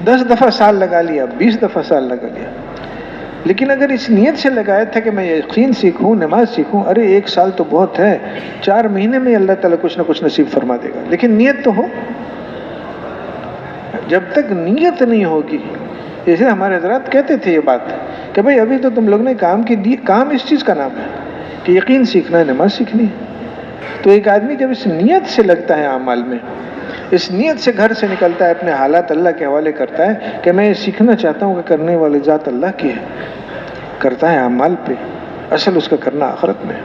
10 دفعہ سال لگا لیا، 20 دفعہ سال لگا لیا، لیکن اگر اس نیت سے لگایا تھا کہ میں یقین سیکھوں، نماز سیکھوں، ارے 1 سال تو بہت ہے، 4 مہینے میں اللہ تعالیٰ کچھ نہ کچھ نصیب فرما دے گا، لیکن نیت تو ہو۔ جب تک نیت نہیں ہوگی، جیسے ہمارے حضرات کہتے تھے یہ بات کہ بھئی ابھی تو تم لوگ نے کام اس چیز کا نام ہے کہ یقین سیکھنا ہے، نماز سیکھنی ہے۔ تو ایک آدمی جب اس نیت سے لگتا ہے اعمال میں، اس نیت سے گھر سے نکلتا ہے، اپنے حالات اللہ کے حوالے کرتا ہے کہ میں یہ سیکھنا چاہتا ہوں کہ کرنے والی ذات اللہ کی ہے، کرتا ہے اعمال پہ، اصل اس کا کرنا آخرت میں ہے۔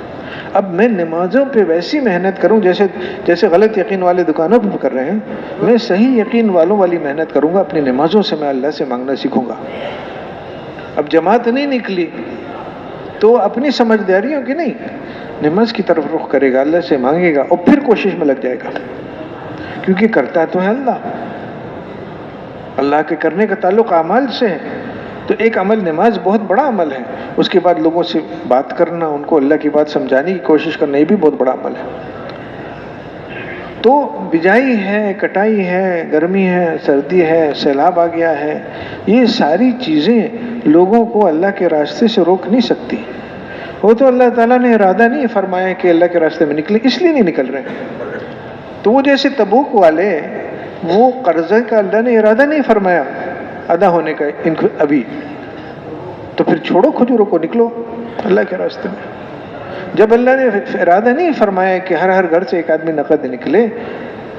اب میں نمازوں پہ ویسی محنت کروں جیسے غلط یقین والے دکانوں پہ کر رہے ہیں، میں صحیح یقین والوں والی محنت کروں گا، اپنی نمازوں سے میں اللہ سے مانگنا سیکھوں گا۔ اب جماعت نہیں نکلی تو اپنی سمجھداریوں کی نہیں، نماز کی طرف رخ کرے گا، اللہ سے مانگے گا، اور پھر کوشش میں لگ جائے گا، کیونکہ کرتا تو ہے اللہ کے کرنے کا تعلق اعمال سے ہے۔ تو ایک عمل نماز بہت بڑا عمل ہے، اس کے بعد لوگوں سے بات کرنا، ان کو اللہ کی بات سمجھانے کی کوشش کرنا، یہ بھی بہت بڑا عمل ہے۔ تو بجائی ہے، کٹائی ہے، گرمی ہے، سردی ہے، سیلاب آ گیا ہے، یہ ساری چیزیں لوگوں کو اللہ کے راستے سے روک نہیں سکتی۔ وہ تو اللہ تعالیٰ نے ارادہ نہیں فرمایا کہ اللہ کے راستے میں نکلے، اس لیے نہیں نکل رہے ہیں۔ تو وہ جیسے تبوک والے، وہ قرضے کا اللہ نے ارادہ نہیں فرمایا ادا ہونے کا ان کو ابھی، تو پھر چھوڑو کھجوروں کو، نکلو اللہ کے راستے میں۔ جب اللہ نے ارادہ نہیں فرمایا کہ ہر گھر سے ایک آدمی نقد نکلے،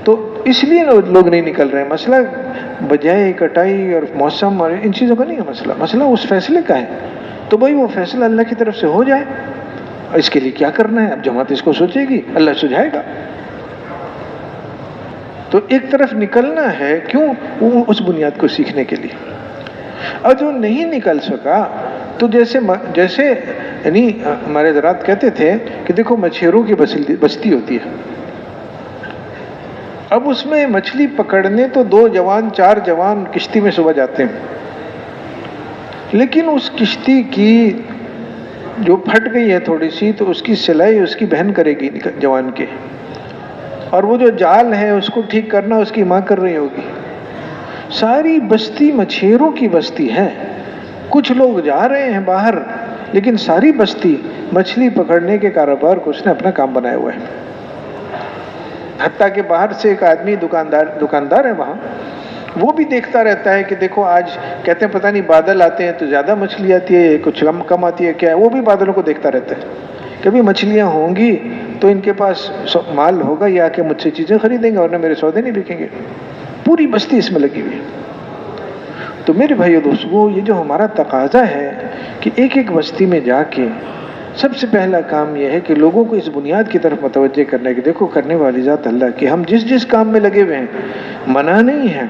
تو اس لیے لوگ نہیں نکل رہے ہیں۔ مسئلہ بجائے کٹائی اور موسم اور ان چیزوں کا نہیں ہے، مسئلہ اس فیصلے کا ہے۔ تو بھائی وہ فیصلہ اللہ کی طرف سے ہو جائے، اس کے لیے کیا کرنا ہے؟ اب جماعت اس کو سوچے گی، اللہ سجھائے گا۔ تو ایک طرف نکلنا ہے، کیوں؟ اس بنیاد کو سیکھنے کے لیے۔ اور جو نہیں نکل سکا تو جیسے یعنی ہمارے حضرات کہتے تھے کہ دیکھو مچھیروں کی بستی ہوتی ہے، اب اس میں مچھلی پکڑنے تو 2 جوان 4 جوان کشتی میں صبح جاتے ہیں، لیکن اس کشتی کی جو پھٹ گئی ہے تھوڑی سی، تو اس کی سلائی اس کی بہن کرے گی جوان کے، اور وہ جو جال ہے اس کو ٹھیک کرنا اس کی ماں کر رہی ہوگی۔ ساری بستی مچھیروں کی بستی ہے، کچھ لوگ جا رہے ہیں باہر، لیکن ساری بستی مچھلی پکڑنے کے کاروبار کو اس نے اپنا کام بنایا ہوا ہے۔ حتیٰ کہ باہر سے ایک آدمی دکاندار ہے وہاں، وہ بھی دیکھتا رہتا ہے کہ دیکھو آج کہتے ہیں پتہ نہیں بادل آتے ہیں تو زیادہ مچھلی آتی ہے، کچھ کم آتی ہے، کیا ہے، وہ بھی بادلوں کو دیکھتا رہتا ہے۔ کبھی مچھلیاں ہوں گی تو ان کے پاس مال ہوگا، یہ آ کے مجھ سے چیزیں خریدیں گے، ورنہ میرے سودے نہیں بکیں گے۔ پوری بستی اس میں لگی ہوئی ہے۔ تو میرے بھائیو دوستو، یہ جو ہمارا تقاضا ہے کہ ایک بستی میں جا کے سب سے پہلا کام یہ ہے کہ لوگوں کو اس بنیاد کی طرف متوجہ کرنا ہے کہ دیکھو کرنے والی ذات اللہ کی، ہم جس کام میں لگے ہوئے ہیں منع نہیں ہے،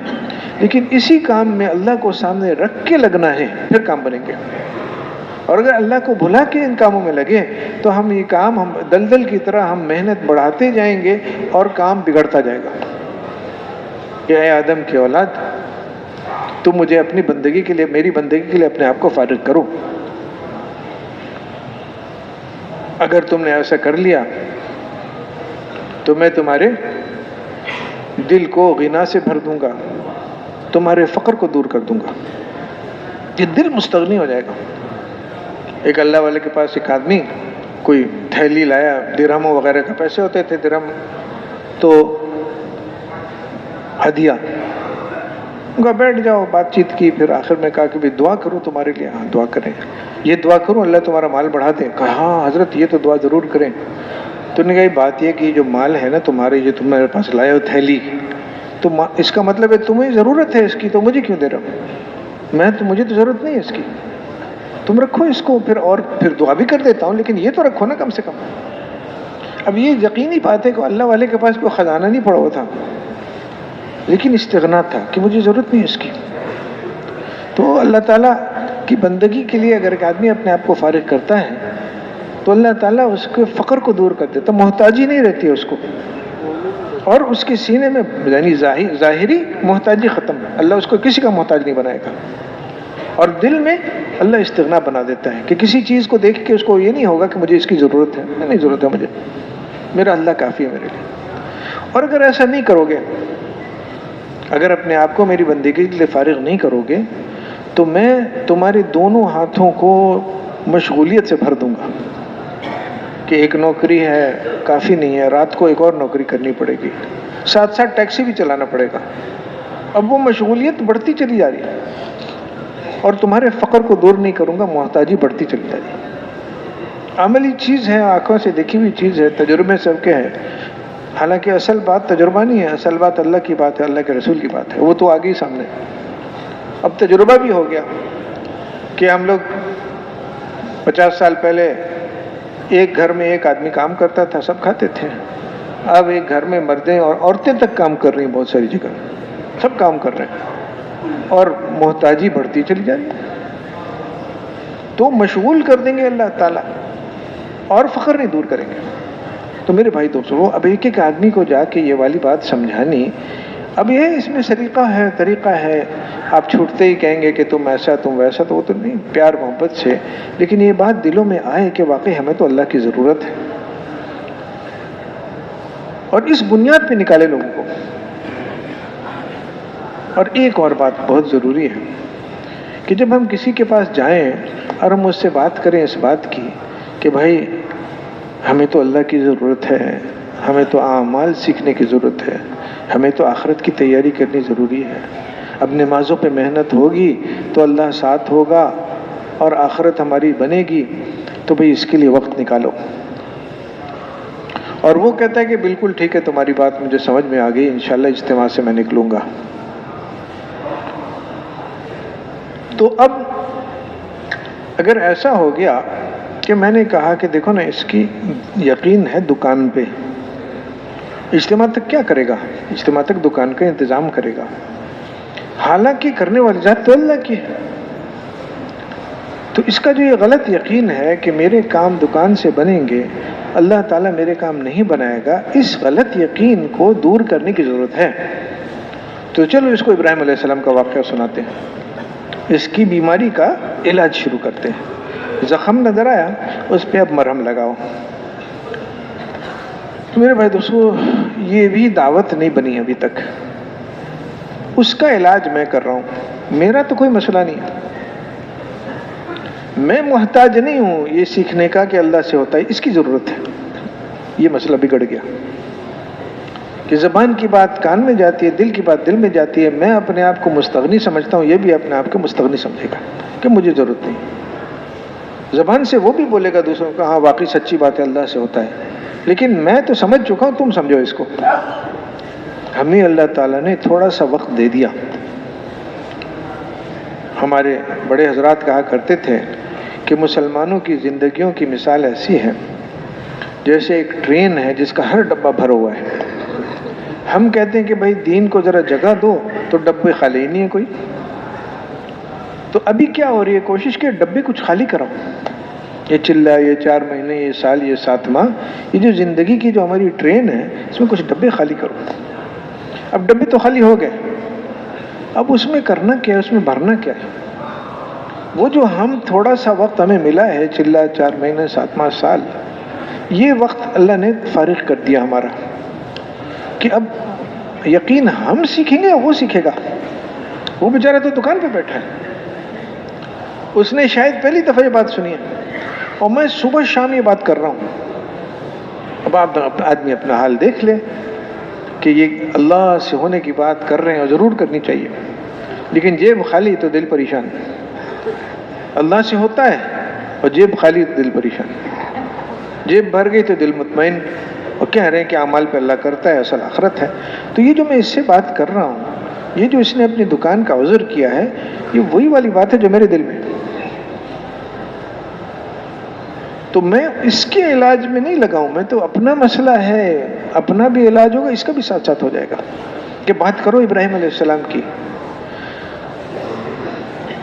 لیکن اسی کام میں اللہ کو سامنے رکھ کے لگنا ہے، پھر کام بنیں گے۔ اور اگر اللہ کو بھلا کے ان کاموں میں لگے تو ہم یہ کام دلدل کی طرح ہم محنت بڑھاتے جائیں گے اور کام بگڑتا جائے گا۔ کہ اے آدم کی اولاد، تم مجھے اپنی بندگی کے لیے، میری بندگی کے لیے اپنے آپ کو فارغ کرو۔ اگر تم نے ایسا کر لیا تو میں تمہارے دل کو غنا سے بھر دوں گا، تمہارے فقر کو دور کر دوں گا، یہ دل مستغنی ہو جائے گا۔ ایک اللہ والے کے پاس ایک آدمی کوئی تھیلی لایا، درہموں وغیرہ کا پیسے ہوتے تھے، درہم، تو ہدیہ، ان کا بیٹھ جاؤ، بات چیت کی، پھر آخر میں کہا کہ بھی دعا کروں تمہارے لیے۔ ہاں دعا کریں، یہ دعا کروں اللہ تمہارا مال بڑھا دے۔ کہا ہاں حضرت یہ تو دعا ضرور کریں۔ تو نے کہا بات یہ کہ جو مال ہے نا تمہارے، یہ تم میرے پاس لائے ہو تھیلی، تو اس کا مطلب ہے تمہیں ضرورت ہے اس کی، تو مجھے کیوں دے رہا ہوں؟ مجھے تو ضرورت نہیں ہے اس کی، تم رکھو اس کو، پھر دعا بھی کر دیتا ہوں، لیکن یہ تو رکھو نا کم سے کم۔ اب یہ یقینی بات ہے کہ اللہ والے کے پاس کوئی خزانہ نہیں پڑا ہوا تھا، لیکن استغنا تھا کہ مجھے ضرورت نہیں اس کی۔ تو اللہ تعالیٰ کی بندگی کے لیے اگر ایک آدمی اپنے آپ کو فارغ کرتا ہے تو اللہ تعالیٰ اس کے فقر کو دور کر دیتا، محتاجی نہیں رہتی ہے اس کو، اور اس کے سینے میں یعنی ظاہری محتاجی ختم، اللہ اس کو کسی کا محتاج نہیں بنائے گا، اور دل میں اللہ استغنا بنا دیتا ہے کہ کسی چیز کو دیکھ کے اس کو یہ نہیں ہوگا کہ مجھے اس کی ضرورت ہے، نہیں ضرورت ہے مجھے، میرا اللہ کافی ہے میرے لیے۔ اور اگر ایسا نہیں کرو گے، اگر اپنے آپ کو میری بندگی کے لیے فارغ نہیں کرو گے تو میں تمہارے دونوں ہاتھوں کو مشغولیت سے بھر دوں گا کہ ایک نوکری ہے کافی نہیں ہے، رات کو ایک اور نوکری کرنی پڑے گی، ساتھ ساتھ ٹیکسی بھی چلانا پڑے گا۔ اب وہ مشغولیت بڑھتی چلی جا رہی ہے، اور تمہارے فقر کو دور نہیں کروں گا، محتاجی بڑھتی چلی جا رہی ہے۔ عملی چیز ہے، آنکھوں سے دیکھی ہوئی چیز ہے، تجربے سب کے ہیں، حالانکہ اصل بات تجربہ نہیں ہے، اصل بات اللہ کی بات ہے، اللہ کے رسول کی بات ہے، وہ تو آگے ہی سامنے۔ اب تجربہ بھی ہو گیا کہ ہم لوگ 50 سال پہلے ایک گھر میں ایک آدمی کام کرتا تھا، سب کھاتے تھے، اب ایک گھر میں مردیں اور عورتیں تک کام کر رہی ہیں، بہت ساری جگہ سب کام کر رہے ہیں، اور محتاجی بڑھتی چلی جا رہی ہے۔ تو مشغول کر دیں گے اللہ تعالیٰ، اور فخر نہیں دور کریں گے۔ تو میرے بھائی دوستو، اب ایک ایک آدمی کو جا کے یہ والی بات سمجھانی، اب یہ اس میں طریقہ ہے، آپ چھوٹتے ہی کہیں گے کہ تم ایسا تم ویسا، تو وہ تو نہیں، پیار محبت سے، لیکن یہ بات دلوں میں آئے کہ واقعی ہمیں تو اللہ کی ضرورت ہے، اور اس بنیاد پہ نکالے لوگوں کو۔ اور ایک اور بات بہت ضروری ہے کہ جب ہم کسی کے پاس جائیں اور ہم اس سے بات کریں اس بات کی کہ بھائی ہمیں تو اللہ کی ضرورت ہے، ہمیں تو اعمال سیکھنے کی ضرورت ہے، ہمیں تو آخرت کی تیاری کرنی ضروری ہے، اب نمازوں پہ محنت ہوگی تو اللہ ساتھ ہوگا اور آخرت ہماری بنے گی، تو بھئی اس کے لیے وقت نکالو۔ اور وہ کہتا ہے کہ بالکل ٹھیک ہے، تمہاری بات مجھے سمجھ میں آ گئی، انشاءاللہ اجتماع سے میں نکلوں گا۔ تو اب اگر ایسا ہو گیا کہ میں نے کہا کہ دیکھو نا، اس کی یقین ہے دکان پہ، اجتماع تک کیا کرے گا، اجتماع تک دکان کا انتظام کرے گا، حالانکہ کرنے والی ذات تو اللہ کی ہے۔ تو اس کا جو یہ غلط یقین ہے کہ میرے کام دکان سے بنیں گے، اللہ تعالیٰ میرے کام نہیں بنائے گا، اس غلط یقین کو دور کرنے کی ضرورت ہے۔ تو چلو اس کو ابراہیم علیہ السلام کا واقعہ سناتے ہیں، اس کی بیماری کا علاج شروع کرتے ہیں۔ زخم نظر آیا، اس پہ اب مرہم لگاؤ۔ میرے بھائی دوستو، یہ بھی دعوت نہیں بنی ابھی تک، اس کا علاج میں کر رہا ہوں، میرا تو کوئی مسئلہ نہیں ہے، میں محتاج نہیں ہوں یہ سیکھنے کا کہ اللہ سے ہوتا ہے، اس کی ضرورت ہے۔ یہ مسئلہ بگڑ گیا کہ زبان کی بات کان میں جاتی ہے، دل کی بات دل میں جاتی ہے، میں اپنے آپ کو مستغنی سمجھتا ہوں، یہ بھی اپنے آپ کو مستغنی سمجھے گا کہ مجھے ضرورت نہیں۔ زبان سے وہ بھی بولے گا دوسروں کو، ہاں واقعی سچی بات ہے، اللہ سے ہوتا ہے، لیکن میں تو سمجھ چکا ہوں، تم سمجھو اس کو۔ ہمیں اللہ تعالیٰ نے تھوڑا سا وقت دے دیا۔ ہمارے بڑے حضرات کہا کرتے تھے کہ مسلمانوں کی زندگیوں کی مثال ایسی ہے جیسے ایک ٹرین ہے جس کا ہر ڈبہ بھرا ہوا ہے۔ ہم کہتے ہیں کہ بھائی دین کو ذرا جگہ دو، تو ڈبے خالی ہی نہیں ہے کوئی۔ تو ابھی کیا ہو رہی ہے، کوشش کہ ڈبے کچھ خالی کراؤ، یہ چلہ، یہ 4 مہینے، یہ سال، یہ 7 ماہ، یہ جو زندگی کی جو ہماری ٹرین ہے، اس میں کچھ ڈبے خالی کرو۔ اب ڈبے تو خالی ہو گئے، اب اس میں کرنا کیا ہے، اس میں بھرنا کیا ہے؟ وہ جو ہم تھوڑا سا وقت ہمیں ملا ہے، چلہ، 4 مہینے، 7 ماہ، سال، یہ وقت اللہ نے فارغ کر دیا ہمارا کہ اب یقین ہم سیکھیں گے، وہ سیکھے گا۔ وہ بیچارہ تو دکان پہ بیٹھا ہے، اس نے شاید پہلی دفعہ یہ بات سنی ہے، اور میں صبح شام یہ بات کر رہا ہوں۔ اب آپ آدمی اپنا حال دیکھ لے کہ یہ اللہ سے ہونے کی بات کر رہے ہیں اور ضرور کرنی چاہیے، لیکن جیب خالی تو دل پریشان۔ اللہ سے ہوتا ہے اور جیب خالی تو دل پریشان، جیب بھر گئی تو دل مطمئن، اور کہہ رہے ہیں کہ اعمال پہ اللہ کرتا ہے، اصل آخرت ہے۔ تو یہ جو میں اس سے بات کر رہا ہوں، یہ جو اس نے اپنی دکان کا عذر کیا ہے، یہ وہی والی بات ہے جو میرے دل میں، تو میں اس کے علاج میں نہیں لگاؤں، میں تو اپنا مسئلہ ہے، اپنا بھی علاج ہوگا، اس کا بھی ساتھ ساتھ ہو جائے گا کہ بات کرو ابراہیم علیہ السلام کی۔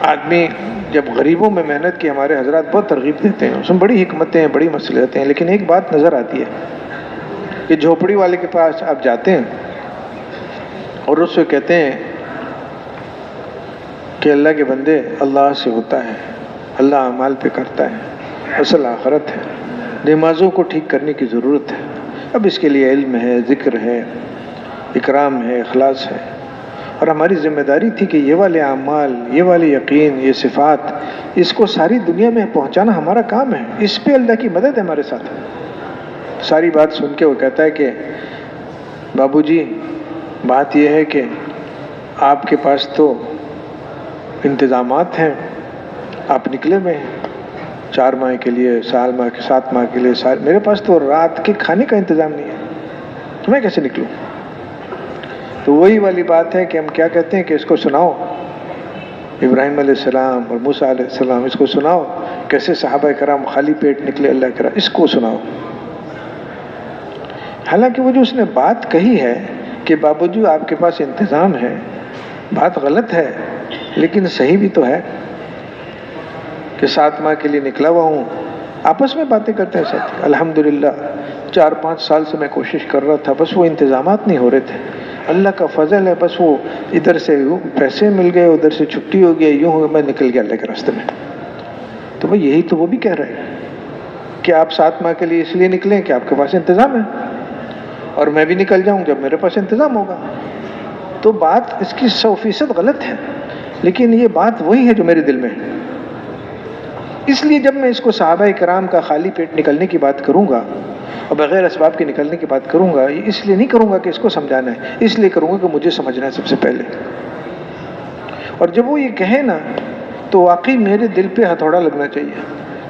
آدمی جب غریبوں میں محنت کی، ہمارے حضرات بہت ترغیب دیتے ہیں، اس میں بڑی حکمتیں ہیں، بڑی مصلحتیں ہیں، لیکن ایک بات نظر آتی ہے کہ جھوپڑی والے کے پاس آپ جاتے ہیں اور اس سے کہتے ہیں کہ اللہ کے بندے، اللہ سے ہوتا ہے، اللہ اعمال پہ کرتا ہے، اصل آخرت ہے، نمازوں کو ٹھیک کرنے کی ضرورت ہے، اب اس کے لیے علم ہے، ذکر ہے، اکرام ہے، اخلاص ہے، اور ہماری ذمہ داری تھی کہ یہ والے اعمال، یہ والے یقین، یہ صفات، اس کو ساری دنیا میں پہنچانا ہمارا کام ہے، اس پہ اللہ کی مدد ہے ہمارے ساتھ۔ ساری بات سن کے وہ کہتا ہے کہ بابو جی، بات یہ ہے کہ آپ کے پاس تو انتظامات ہیں، آپ نکلے ہوئے ہیں 4 ماہ کے لیے، 7 ماہ کے لیے، میرے پاس تو رات کے کھانے کا انتظام نہیں ہے، تو میں کیسے نکلوں؟ تو وہی والی بات ہے کہ ہم کیا کہتے ہیں کہ اس کو سناؤ، ابراہیم علیہ السلام اور موسیٰ علیہ السلام، اس کو سناؤ کیسے صحابہ کرام خالی پیٹ نکلے اللہ کرا، اس کو سناؤ۔ حالانکہ وہ جو اس نے بات کہی ہے کہ بابو جی آپ کے پاس انتظام ہے، بات غلط ہے لیکن صحیح بھی تو ہے کہ 7 ماہ کے لیے نکلا ہوا ہوں، آپس میں باتیں کرتے ہیں ساتھ، الحمدللہ 4-5 سال سے میں کوشش کر رہا تھا، بس وہ انتظامات نہیں ہو رہے تھے، اللہ کا فضل ہے، بس وہ ادھر سے پیسے مل گئے، ادھر سے چھٹی ہو گئی، یوں ہو میں نکل گیا اللہ کے راستے میں۔ تو بھائی یہی تو وہ بھی کہہ رہے ہیں کہ آپ 7 ماہ کے لیے اس لیے نکلیں کہ آپ کے پاس انتظام ہے، اور میں بھی نکل جاؤں جب میرے پاس انتظام ہوگا۔ تو بات اس کی 100% غلط ہے، لیکن یہ بات وہی ہے جو میرے دل میں ہے۔ اس لیے جب میں اس کو صحابہ کرام کا خالی پیٹ نکلنے کی بات کروں گا اور بغیر اسباب کے نکلنے کی بات کروں گا، یہ اس لیے نہیں کروں گا کہ اس کو سمجھانا ہے، اس لیے کروں گا کہ مجھے سمجھنا ہے سب سے پہلے۔ اور جب وہ یہ کہے نا تو واقعی میرے دل پہ ہتھوڑا لگنا چاہیے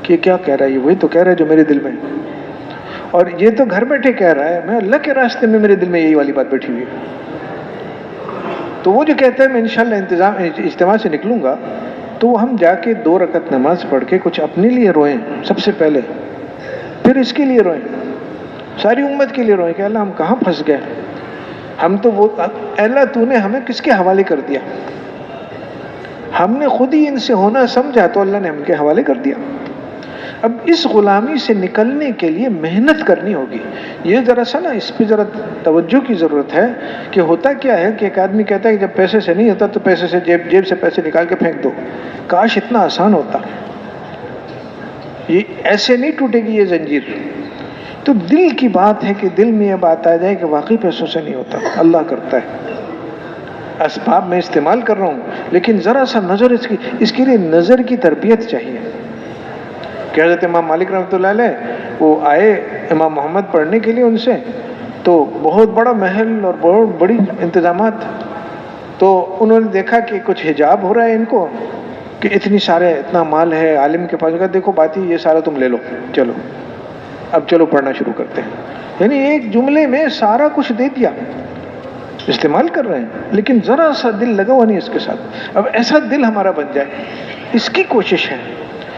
کہ کیا کہہ رہا ہے، یہ وہی تو کہہ رہا ہے جو میرے دل میں ہے، اور یہ تو گھر بیٹھے کہہ رہا ہے، میں اللہ کے راستے میں میرے دل میں یہی والی بات بیٹھی ہوئی ہے۔ تو وہ جو کہتا ہے میں انشاءاللہ اجتماع سے نکلوں گا، تو وہ ہم جا کے 2 رکعت نماز پڑھ کے کچھ اپنے لیے روئیں سب سے پہلے، پھر اس کے لیے روئیں، ساری امت کے لیے روئیں کہ اللہ ہم کہاں پھنس گئے، ہم تو وہ اللہ تو نے ہمیں کس کے حوالے کر دیا، ہم نے خود ہی ان سے ہونا سمجھا تو اللہ نے ہم کے حوالے کر دیا۔ اب اس غلامی سے نکلنے کے لیے محنت کرنی ہوگی۔ یہ ذرا سا نا اس پہ ذرا توجہ کی ضرورت ہے کہ ہوتا کیا ہے کہ ایک آدمی کہتا ہے کہ جب پیسے سے نہیں ہوتا تو پیسے سے جیب سے پیسے نکال کے پھینک دو، کاش اتنا آسان ہوتا، یہ ایسے نہیں ٹوٹے گی یہ زنجیر۔ تو دل کی بات ہے کہ دل میں یہ بات آ جائے کہ واقعی پیسوں سے نہیں ہوتا، اللہ کرتا ہے، اسباب میں استعمال کر رہا ہوں، لیکن ذرا سا نظر اس کے لیے نظر کی تربیت چاہیے۔ کہ حضرت امام مالک رحمۃ اللہ علیہ وہ آئے امام محمد پڑھنے کے لیے ان سے، تو بہت بڑا محل اور بہت بڑی انتظامات، تو انہوں نے دیکھا کہ کچھ حجاب ہو رہا ہے ان کو کہ اتنا مال ہے عالم کے پاس، کہا دیکھو باتی یہ سارا تم لے لو، چلو اب چلو پڑھنا شروع کرتے ہیں۔ یعنی ایک جملے میں سارا کچھ دے دیا، استعمال کر رہے ہیں لیکن ذرا سا دل لگا ہوا نہیں اس کے ساتھ۔ اب ایسا دل ہمارا بن جائے، اس کی کوشش ہے،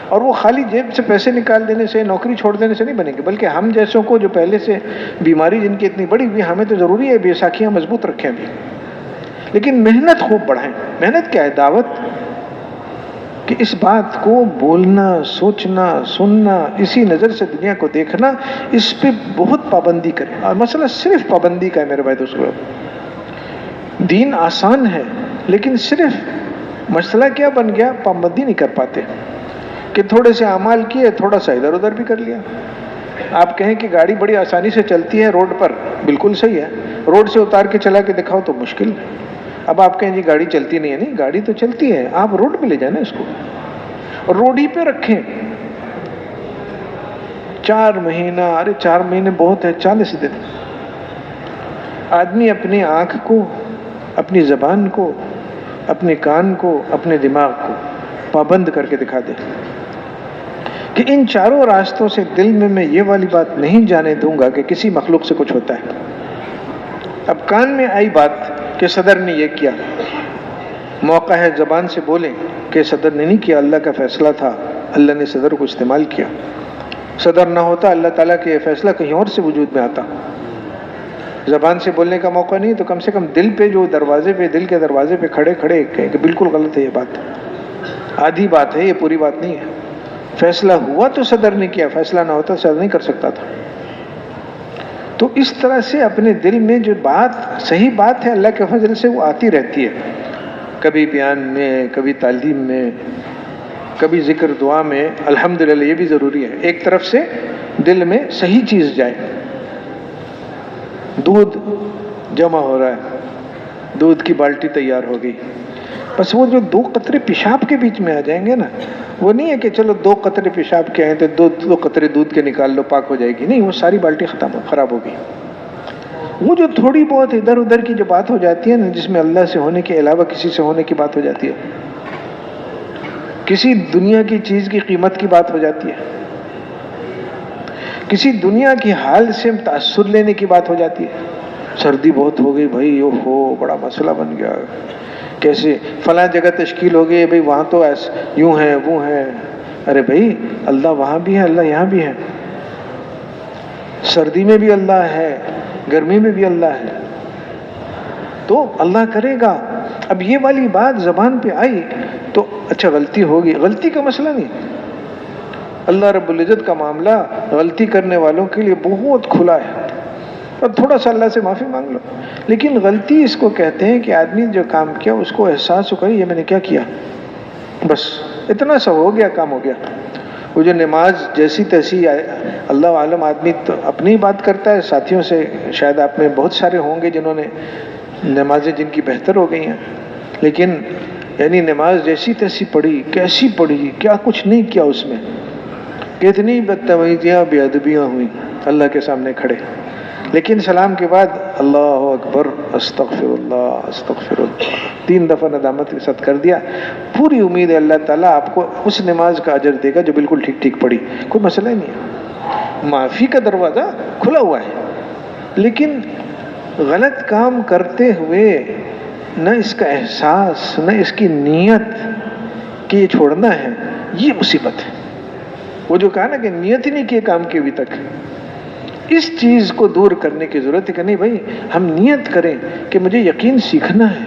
اور وہ خالی جیب سے پیسے نکال دینے سے، نوکری چھوڑ دینے سے نہیں بنے گے، بلکہ ہم جیسوں کو جو پہلے سے بیماری جن کی اتنی بڑی ہوئی، ہمیں تو ضروری ہے بیساکھیاں مضبوط رکھیں بھی، لیکن محنت خوب بڑھائیں۔ محنت کیا ہے؟ دعوت، کہ اس بات کو بولنا، سوچنا، سننا، اسی نظر سے دنیا کو دیکھنا، اس پہ بہت پابندی کریں۔ اور مسئلہ صرف پابندی کا ہے میرے بھائی دوستو، دین آسان ہے لیکن صرف مسئلہ کیا بن گیا، پابندی نہیں کر پاتے، کہ تھوڑے سے اعمال کیے، تھوڑا سا ادھر ادھر بھی کر لیا۔ آپ کہیں کہ گاڑی بڑی آسانی سے چلتی ہے روڈ پر، بالکل صحیح ہے، روڈ سے اتار کے چلا کے دکھاؤ تو مشکل ہے۔ اب آپ کہیں جی گاڑی چلتی نہیں ہے، نہیں گاڑی تو چلتی ہے، آپ روڈ پہ لے جائیں نا اس کو، اور روڈ ہی پہ رکھیں۔ 4 مہینہ، ارے 4 مہینے بہت ہے، 40 دن آدمی اپنی آنکھ کو، اپنی زبان کو، اپنے کان کو، اپنے دماغ کو پابند کر کے دکھا دے کہ ان چاروں راستوں سے دل میں یہ والی بات نہیں جانے دوں گا کہ کسی مخلوق سے کچھ ہوتا ہے۔ اب کان میں آئی بات کہ صدر نے یہ کیا، موقع ہے زبان سے بولیں کہ صدر نے نہیں کیا، اللہ کا فیصلہ تھا، اللہ نے صدر کو استعمال کیا۔ صدر نہ ہوتا اللہ تعالیٰ کے یہ فیصلہ کہیں اور سے وجود میں آتا۔ زبان سے بولنے کا موقع نہیں تو کم سے کم دل پہ جو دروازے پہ، دل کے دروازے پہ کھڑے کھڑے کہیں کہ بالکل غلط ہے یہ بات، آدھی بات ہے، یہ پوری بات نہیں ہے۔ فیصلہ ہوا تو صدر نے کیا، فیصلہ نہ ہوتا صدر نہیں کر سکتا تھا۔ تو اس طرح سے اپنے دل میں جو بات صحیح بات ہے اللہ کے فضل سے وہ آتی رہتی ہے، کبھی بیان میں، کبھی تعلیم میں، کبھی ذکر دعا میں۔ الحمدللہ یہ بھی ضروری ہے، ایک طرف سے دل میں صحیح چیز جائے۔ دودھ جمع ہو رہا ہے، دودھ کی بالٹی تیار ہو گئی، بس وہ جو 2 قطرے پیشاب کے بیچ میں آ جائیں گے نا، وہ نہیں ہے کہ چلو 2 قطرے پیشاب کے آئے تو 2 قطرے دودھ کے نکال لو پاک ہو جائے گی، نہیں، وہ ساری بالٹی خراب ہو گئی۔ وہ جو تھوڑی بہت ادھر ادھر کی جو بات ہو جاتی ہے نا، جس میں اللہ سے ہونے کے علاوہ کسی سے ہونے کی بات ہو جاتی ہے، کسی دنیا کی چیز کی قیمت کی بات ہو جاتی ہے، کسی دنیا کی حال سے تاثر لینے کی بات ہو جاتی ہے، سردی بہت ہو گئی بھائی، اوہو بڑا مسئلہ بن گیا، کیسے فلاں جگہ تشکیل ہو گئی بھائی، وہاں تو یوں ہے وہ ہے۔ ارے بھائی اللہ وہاں بھی ہے، اللہ یہاں بھی ہے، سردی میں بھی اللہ ہے، گرمی میں بھی اللہ ہے، تو اللہ کرے گا۔ اب یہ والی بات زبان پہ آئی تو اچھا غلطی ہوگی، غلطی کا مسئلہ نہیں، اللہ رب العزت کا معاملہ غلطی کرنے والوں کے لیے بہت کھلا ہے، اور تھوڑا سا اللہ سے معافی مانگ لو۔ لیکن غلطی اس کو کہتے ہیں کہ آدمی جو کام کیا اس کو احساس ہو کہ یہ میں نے کیا کیا، بس اتنا سا ہو گیا، کام ہو گیا۔ وہ جو نماز جیسی تیسی، اللہ عالم آدمی تو اپنی بات کرتا ہے، ساتھیوں سے شاید آپ میں بہت سارے ہوں گے جنہوں نے نمازیں جن کی بہتر ہو گئی ہیں، لیکن یعنی نماز جیسی تیسی پڑھی، کیسی پڑھی، کیا کچھ نہیں کیا اس میں، کتنی بدتمیزیاں بے ادبیاں ہوئیں اللہ کے سامنے کھڑے، لیکن سلام کے بعد اللہ اکبر استغفر اللہ استغفر اللہ 3 دفعہ ندامت کے ساتھ کر دیا، پوری امید ہے اللہ تعالیٰ آپ کو اس نماز کا اجر دے گا جو بالکل ٹھیک ٹھیک پڑھی، کوئی مسئلہ ہی نہیں ہے، معافی کا دروازہ کھلا ہوا ہے۔ لیکن غلط کام کرتے ہوئے نہ اس کا احساس، نہ اس کی نیت کہ یہ چھوڑنا ہے، یہ مصیبت ہے۔ وہ جو کہا نا کہ نیت ہی نہیں کیے کام کی ابھی تک، اس چیز کو دور کرنے کی ضرورت ہے کہ نہیں بھائی ہم نیت کریں کہ مجھے یقین سیکھنا ہے،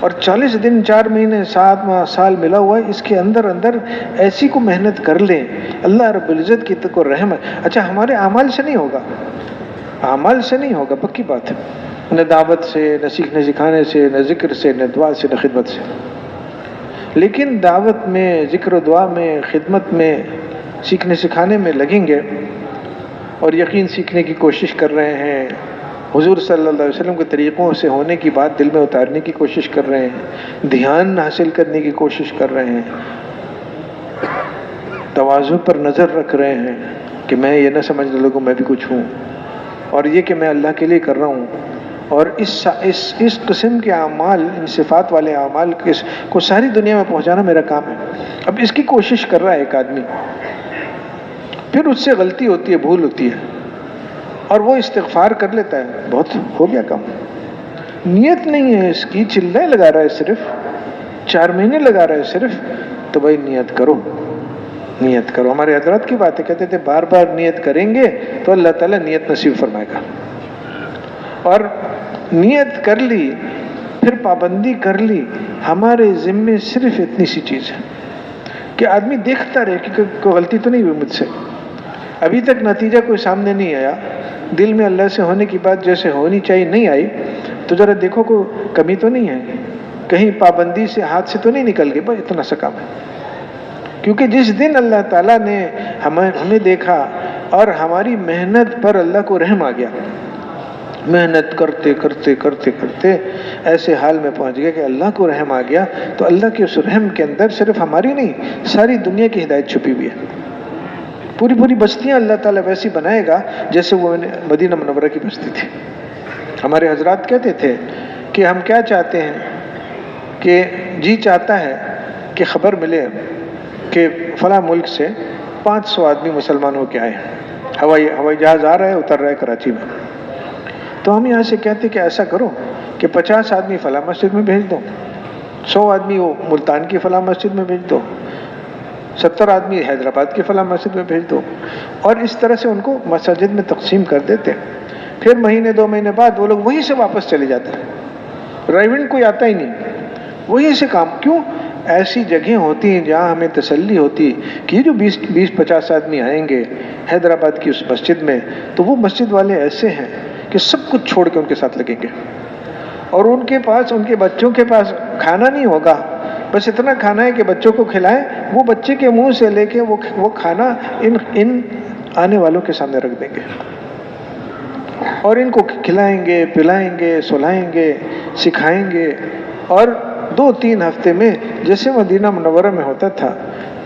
اور 40 دن 4 مہینے 7 ماہ سال ملا ہوا ہے، اس کے اندر اندر ایسی کو محنت کر لیں، اللہ رب العزت کی کو رحم ہے۔ اچھا ہمارے اعمال سے نہیں ہوگا، اعمال سے نہیں ہوگا، پکی بات ہے، نہ دعوت سے، نہ سیکھنے سکھانے سے، نہ ذکر سے، نہ دعا سے، نہ خدمت سے، لیکن دعوت میں، ذکر و دعا میں، خدمت میں، سیکھنے سکھانے میں لگیں گے، اور یقین سیکھنے کی کوشش کر رہے ہیں، حضور صلی اللہ علیہ وسلم کے طریقوں سے ہونے کی بات دل میں اتارنے کی کوشش کر رہے ہیں، دھیان حاصل کرنے کی کوشش کر رہے ہیں، تواضع پر نظر رکھ رہے ہیں کہ میں یہ نہ سمجھ لوگوں میں بھی کچھ ہوں، اور یہ کہ میں اللہ کے لیے کر رہا ہوں، اور اس قسم کے اعمال، ان صفات والے اعمال کو ساری دنیا میں پہنچانا میرا کام ہے۔ اب اس کی کوشش کر رہا ہے ایک آدمی، پھر اس سے غلطی ہوتی ہے، بھول ہوتی ہے، اور وہ استغفار کر لیتا ہے، بہت ہو گیا کام، نیت نہیں ہے اس کی، چلے لگا رہا ہے صرف، 4 مہینے لگا رہا ہے صرف، تو بھائی نیت کرو، نیت کرو۔ ہمارے حضرات کی باتیں کہتے تھے بار بار نیت کریں گے تو اللہ تعالیٰ نیت نصیب فرمائے گا، اور نیت کر لی، پھر پابندی کر لی، ہمارے ذمے صرف اتنی سی چیز ہے کہ آدمی دیکھتا رہے کہ کوئی غلطی تو نہیں ہوئی مجھ سے، ابھی تک نتیجہ کوئی سامنے نہیں آیا، دل میں اللہ سے ہونے کی بات جیسے ہونی چاہیے نہیں آئی، تو ذرا دیکھو کوئی کمی تو نہیں ہے، کہیں پابندی سے ہاتھ سے تو نہیں نکل گئی، بس اتنا سا کام ہے۔ کیونکہ جس دن اللہ تعالیٰ نے ہمیں دیکھا اور ہماری محنت پر اللہ کو رحم آ گیا، محنت کرتے کرتے کرتے کرتے ایسے حال میں پہنچ گیا کہ اللہ کو رحم آ گیا، تو اللہ کے اس رحم کے اندر صرف ہماری نہیں، ساری دنیا کی ہدایت چھپی ہوئی ہے۔ پوری پوری بستیاں اللہ تعالیٰ ویسی بنائے گا جیسے وہ مدینہ منورہ کی بستی تھی۔ ہمارے حضرات کہتے تھے کہ ہم کیا چاہتے ہیں کہ جی چاہتا ہے کہ خبر ملے کہ فلاں ملک سے 500 آدمی مسلمان ہو کے آئے ہیں، ہوائی جہاز آ رہا ہے، اتر رہا ہے کراچی میں. تو ہم یہاں سے کہتے کہ ایسا کرو کہ 50 آدمی فلاں مسجد میں بھیج دو، 100 آدمی وہ ملتان کی فلاں مسجد میں بھیج دو، 70 آدمی حیدرآباد کی فلاں مسجد میں بھیج دو، اور اس طرح سے ان کو مساجد میں تقسیم کر دیتے. پھر مہینے 2 مہینے بعد وہ لوگ وہیں سے واپس چلے جاتے ہیں، ریونٹ کوئی آتا ہی نہیں، وہیں سے کام. کیوں؟ ایسی جگہیں ہوتی ہیں جہاں ہمیں تسلی ہوتی کہ یہ جو 20-50 آدمی آئیں گے حیدرآباد کی اس مسجد میں، تو وہ مسجد والے ایسے ہیں کہ سب کچھ چھوڑ کے ان کے ساتھ لگیں گے، اور ان کے پاس، ان کے بچوں کے پاس کھانا نہیں ہوگا، بس اتنا کھانا ہے کہ بچوں کو کھلائیں، وہ بچے کے منہ سے لے کے وہ کھانا ان آنے والوں کے سامنے رکھ دیں گے، اور ان کو کھلائیں گے، پلائیں گے، سلائیں گے، سکھائیں گے. اور 2-3 ہفتے میں جیسے مدینہ منورہ میں ہوتا تھا،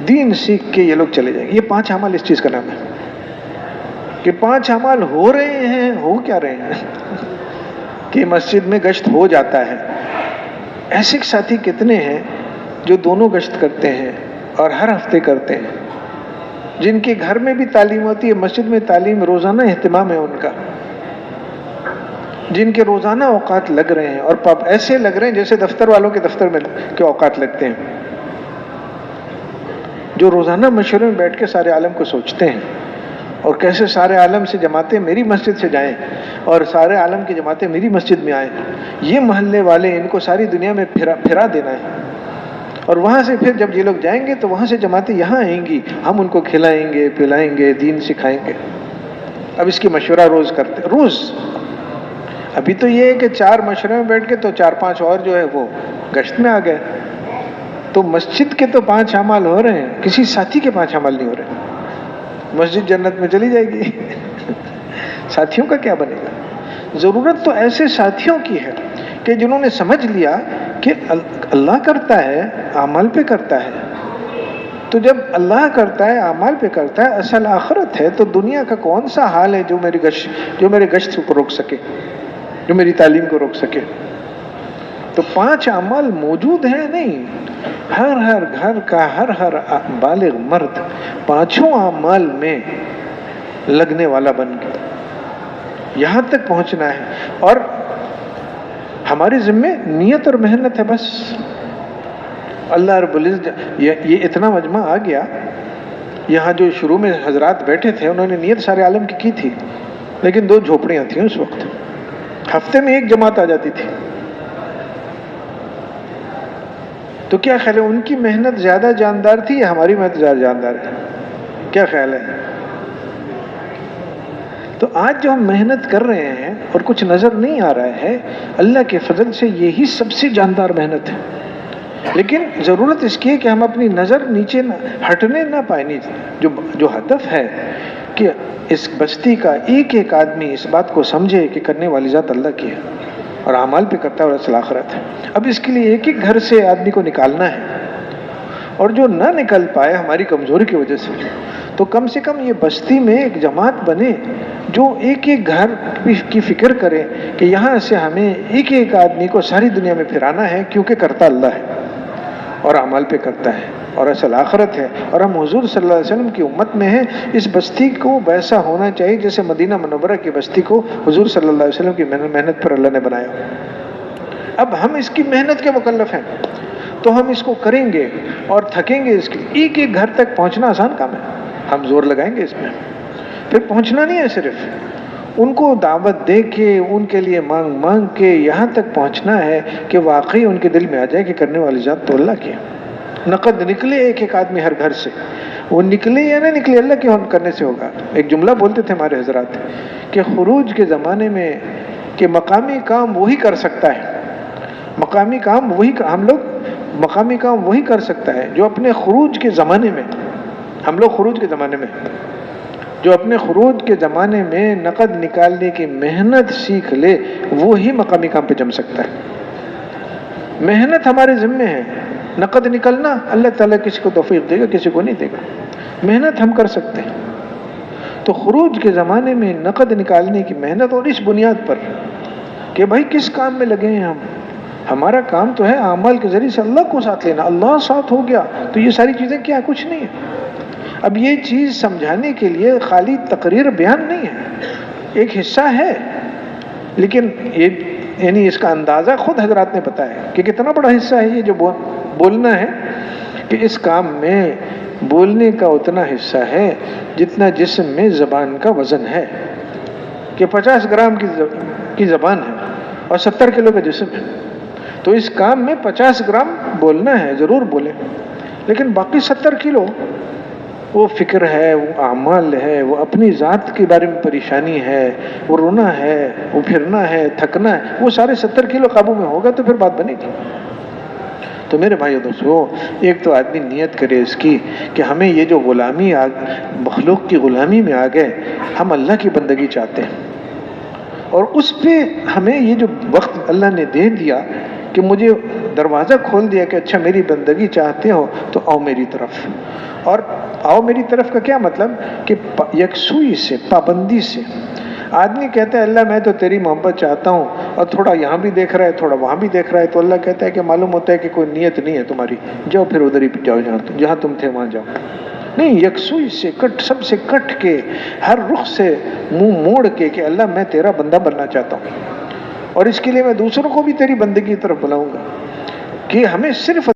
دین سیکھ کے یہ لوگ چلے جائیں گے. یہ 5 اعمال اس چیز کا نام ہے کہ 5 اعمال ہو رہے ہیں. ہو کیا رہے ہیں؟ کہ مسجد میں گشت ہو جاتا ہے. ایسے ساتھی کتنے ہیں جو دونوں گشت کرتے ہیں اور ہر ہفتے کرتے ہیں، جن کے گھر میں بھی تعلیم ہوتی ہے، مسجد میں تعلیم، روزانہ اہتمام ہے ان کا، جن کے روزانہ اوقات لگ رہے ہیں، اور ایسے لگ رہے ہیں جیسے دفتر والوں کے دفتر میں کے اوقات لگتے ہیں، جو روزانہ مشورے میں بیٹھ کے سارے عالم کو سوچتے ہیں اور کیسے سارے عالم سے جماعتیں میری مسجد سے جائیں اور سارے عالم کی جماعتیں میری مسجد میں آئیں. یہ محلے والے، ان کو ساری دنیا میں پھرا دینا ہے، اور وہاں سے پھر جب یہ لوگ جائیں گے تو وہاں سے جماعتیں یہاں آئیں گی، ہم ان کو کھلائیں گے، پلائیں گے، دین سکھائیں گے. اب اس کی مشورہ روز کرتے، روز. ابھی تو یہ ہے کہ 4 مشورے میں بیٹھ کے تو 4-5 اور جو ہے وہ گشت میں آ گئے. تو مسجد کے تو 5 اعمال ہو رہے ہیں، کسی ساتھی کے 5 اعمال نہیں ہو رہے. مسجد جنت میں چلی جائے گی، ساتھیوں کا کیا بنے گا؟ ضرورت تو ایسے ساتھیوں کی ہے کہ جنہوں نے سمجھ لیا کہ اللہ کرتا ہے، اعمال پہ کرتا ہے. تو جب اللہ کرتا ہے، اعمال پہ کرتا ہے، اصل آخرت ہے، تو دنیا کا کون سا حال ہے جو میرے گشت کو روک سکے، جو میری تعلیم کو روک سکے؟ تو 5 اعمال موجود ہیں. نہیں، ہر گھر کا ہر بالغ مرد 5 اعمال میں لگنے والا بن کے یہاں تک پہنچنا ہے. اور ہماری ذمہ نیت اور محنت ہے بس. اللہ رب العزت، یہ اتنا مجمع آ گیا. یہاں جو شروع میں حضرات بیٹھے تھے انہوں نے نیت سارے عالم کی تھی، لیکن 2 جھوپڑیاں تھیں اس وقت، ہفتے میں 1 جماعت آ جاتی تھی. تو کیا خیال ہے، ان کی محنت زیادہ جاندار تھی یا ہماری محنت زیادہ جاندار ہے؟ کیا خیال ہے؟ تو آج جو ہم محنت کر رہے ہیں اور کچھ نظر نہیں آ رہا ہے، اللہ کے فضل سے یہی سب سے جاندار محنت ہے. لیکن ضرورت اس کی ہے کہ ہم اپنی نظر نیچے ہٹنے نہ پائیں. جو ہدف ہے کہ اس بستی کا ایک آدمی اس بات کو سمجھے کہ کرنے والی ذات اللہ کی ہے اور اعمال پہ کرتا ہے اور اصل آخرت ہے. اب اس کے لیے ایک گھر سے آدمی کو نکالنا ہے، اور جو نہ نکل پائے ہماری کمزوری کی وجہ سے، تو کم سے کم یہ بستی میں ایک جماعت بنے جو ایک گھر کی فکر کرے کہ یہاں سے ہمیں ایک آدمی کو ساری دنیا میں پھرانا ہے، کیونکہ کرتا اللہ ہے اور اعمال پہ کرتا ہے اور اصل آخرت ہے. اور ہم حضور صلی اللہ علیہ وسلم کی امت میں ہیں. اس بستی کو ویسا ہونا چاہیے جیسے مدینہ منورہ کی بستی کو حضور صلی اللہ علیہ وسلم کی محنت پر اللہ نے بنایا. اب ہم اس کی محنت کے مکلف ہیں، تو ہم اس کو کریں گے اور تھکیں گے. اس کے ایک گھر تک پہنچنا آسان کام ہے، ہم زور لگائیں گے اس میں. پھر پہنچنا نہیں ہے، صرف ان کو دعوت دے کے، ان کے لیے مانگ کے یہاں تک پہنچنا ہے کہ واقعی ان کے دل میں آ جائے کہ کرنے والی ذات تو اللہ کی ہے. نقد نکلے ایک آدمی ہر گھر سے، وہ نکلے یا نہ نکلے اللہ کے کرنے سے ہوگا. ایک جملہ بولتے تھے ہمارے حضرات کہ خروج کے زمانے میں کہ مقامی کام وہی کر سکتا ہے، مقامی کام وہی، ہم لوگ مقامی کام وہی کر سکتا ہے جو اپنے خروج کے زمانے میں، ہم لوگ خروج کے زمانے میں، جو اپنے خروج کے زمانے میں نقد نکالنے کی محنت سیکھ لے وہی مقامی کام پہ جم سکتا ہے. محنت ہمارے ذمے ہے، نقد نکلنا اللہ تعالیٰ کسی کو توفیق دے گا، کسی کو نہیں دے گا. محنت ہم کر سکتے ہیں. تو خروج کے زمانے میں نقد نکالنے کی محنت، اور اس بنیاد پر کہ بھائی کس کام میں لگے ہیں ہم، ہمارا کام تو ہے اعمال کے ذریعے سے اللہ کو ساتھ لینا. اللہ ساتھ ہو گیا تو یہ ساری چیزیں کیا، کچھ نہیں ہے. اب یہ چیز سمجھانے کے لیے خالی تقریر بیان نہیں ہے، ایک حصہ ہے، لیکن یہ یعنی اس کا اندازہ خود حضرات نے بتایا کہ کتنا بڑا حصہ ہے یہ جو بولنا ہے، کہ اس کام میں بولنے کا اتنا حصہ ہے جتنا جسم میں زبان کا وزن ہے، کہ 50 گرام کی زبان ہے اور 70 کلو کا جسم ہے، تو اس کام میں 50 گرام بولنا ہے، ضرور بولیں، لیکن باقی 70 کلو وہ فکر ہے، وہ اعمال ہے، وہ اپنی ذات کے بارے میں پریشانی ہے، وہ رونا ہے، وہ پھرنا ہے، تھکنا ہے، وہ سارے 70 کلو قابو میں ہوگا تو پھر بات بنے گی۔ تو میرے بھائیو دوستو، ایک تو آدمی نیت کرے اس کی کہ ہمیں یہ جو غلامی مخلوق کی غلامی میں آ گئے، ہم اللہ کی بندگی چاہتے ہیں، اور اس پہ ہمیں یہ جو وقت اللہ نے دے دیا کہ مجھے دروازہ کھول دیا کہ اچھا میری بندگی چاہتے ہو تو آؤ میری طرف۔ اور آؤ میری طرف کا کیا مطلب کہ یکسوئی سے، پابندی سے۔ آدمی کہتا ہے اللہ میں تو تیری محبت چاہتا ہوں، اور تھوڑا یہاں بھی دیکھ رہا ہے، تھوڑا وہاں بھی دیکھ رہا ہے، تو اللہ کہتا ہے کہ معلوم ہوتا ہے کہ کوئی نیت نہیں ہے تمہاری، جاؤ پھر ادھر ہی جاؤ، جہاں تم تھے وہاں جاؤ۔ نہیں، یکسوئی سے سب سے کٹ کے، ہر رخ سے منہ موڑ کے کہ اللہ میں تیرا بندہ بننا چاہتا ہوں، اور اس کے لیے میں دوسروں کو بھی تیری بندگی کی طرف بلاؤں گا، کہ ہمیں صرف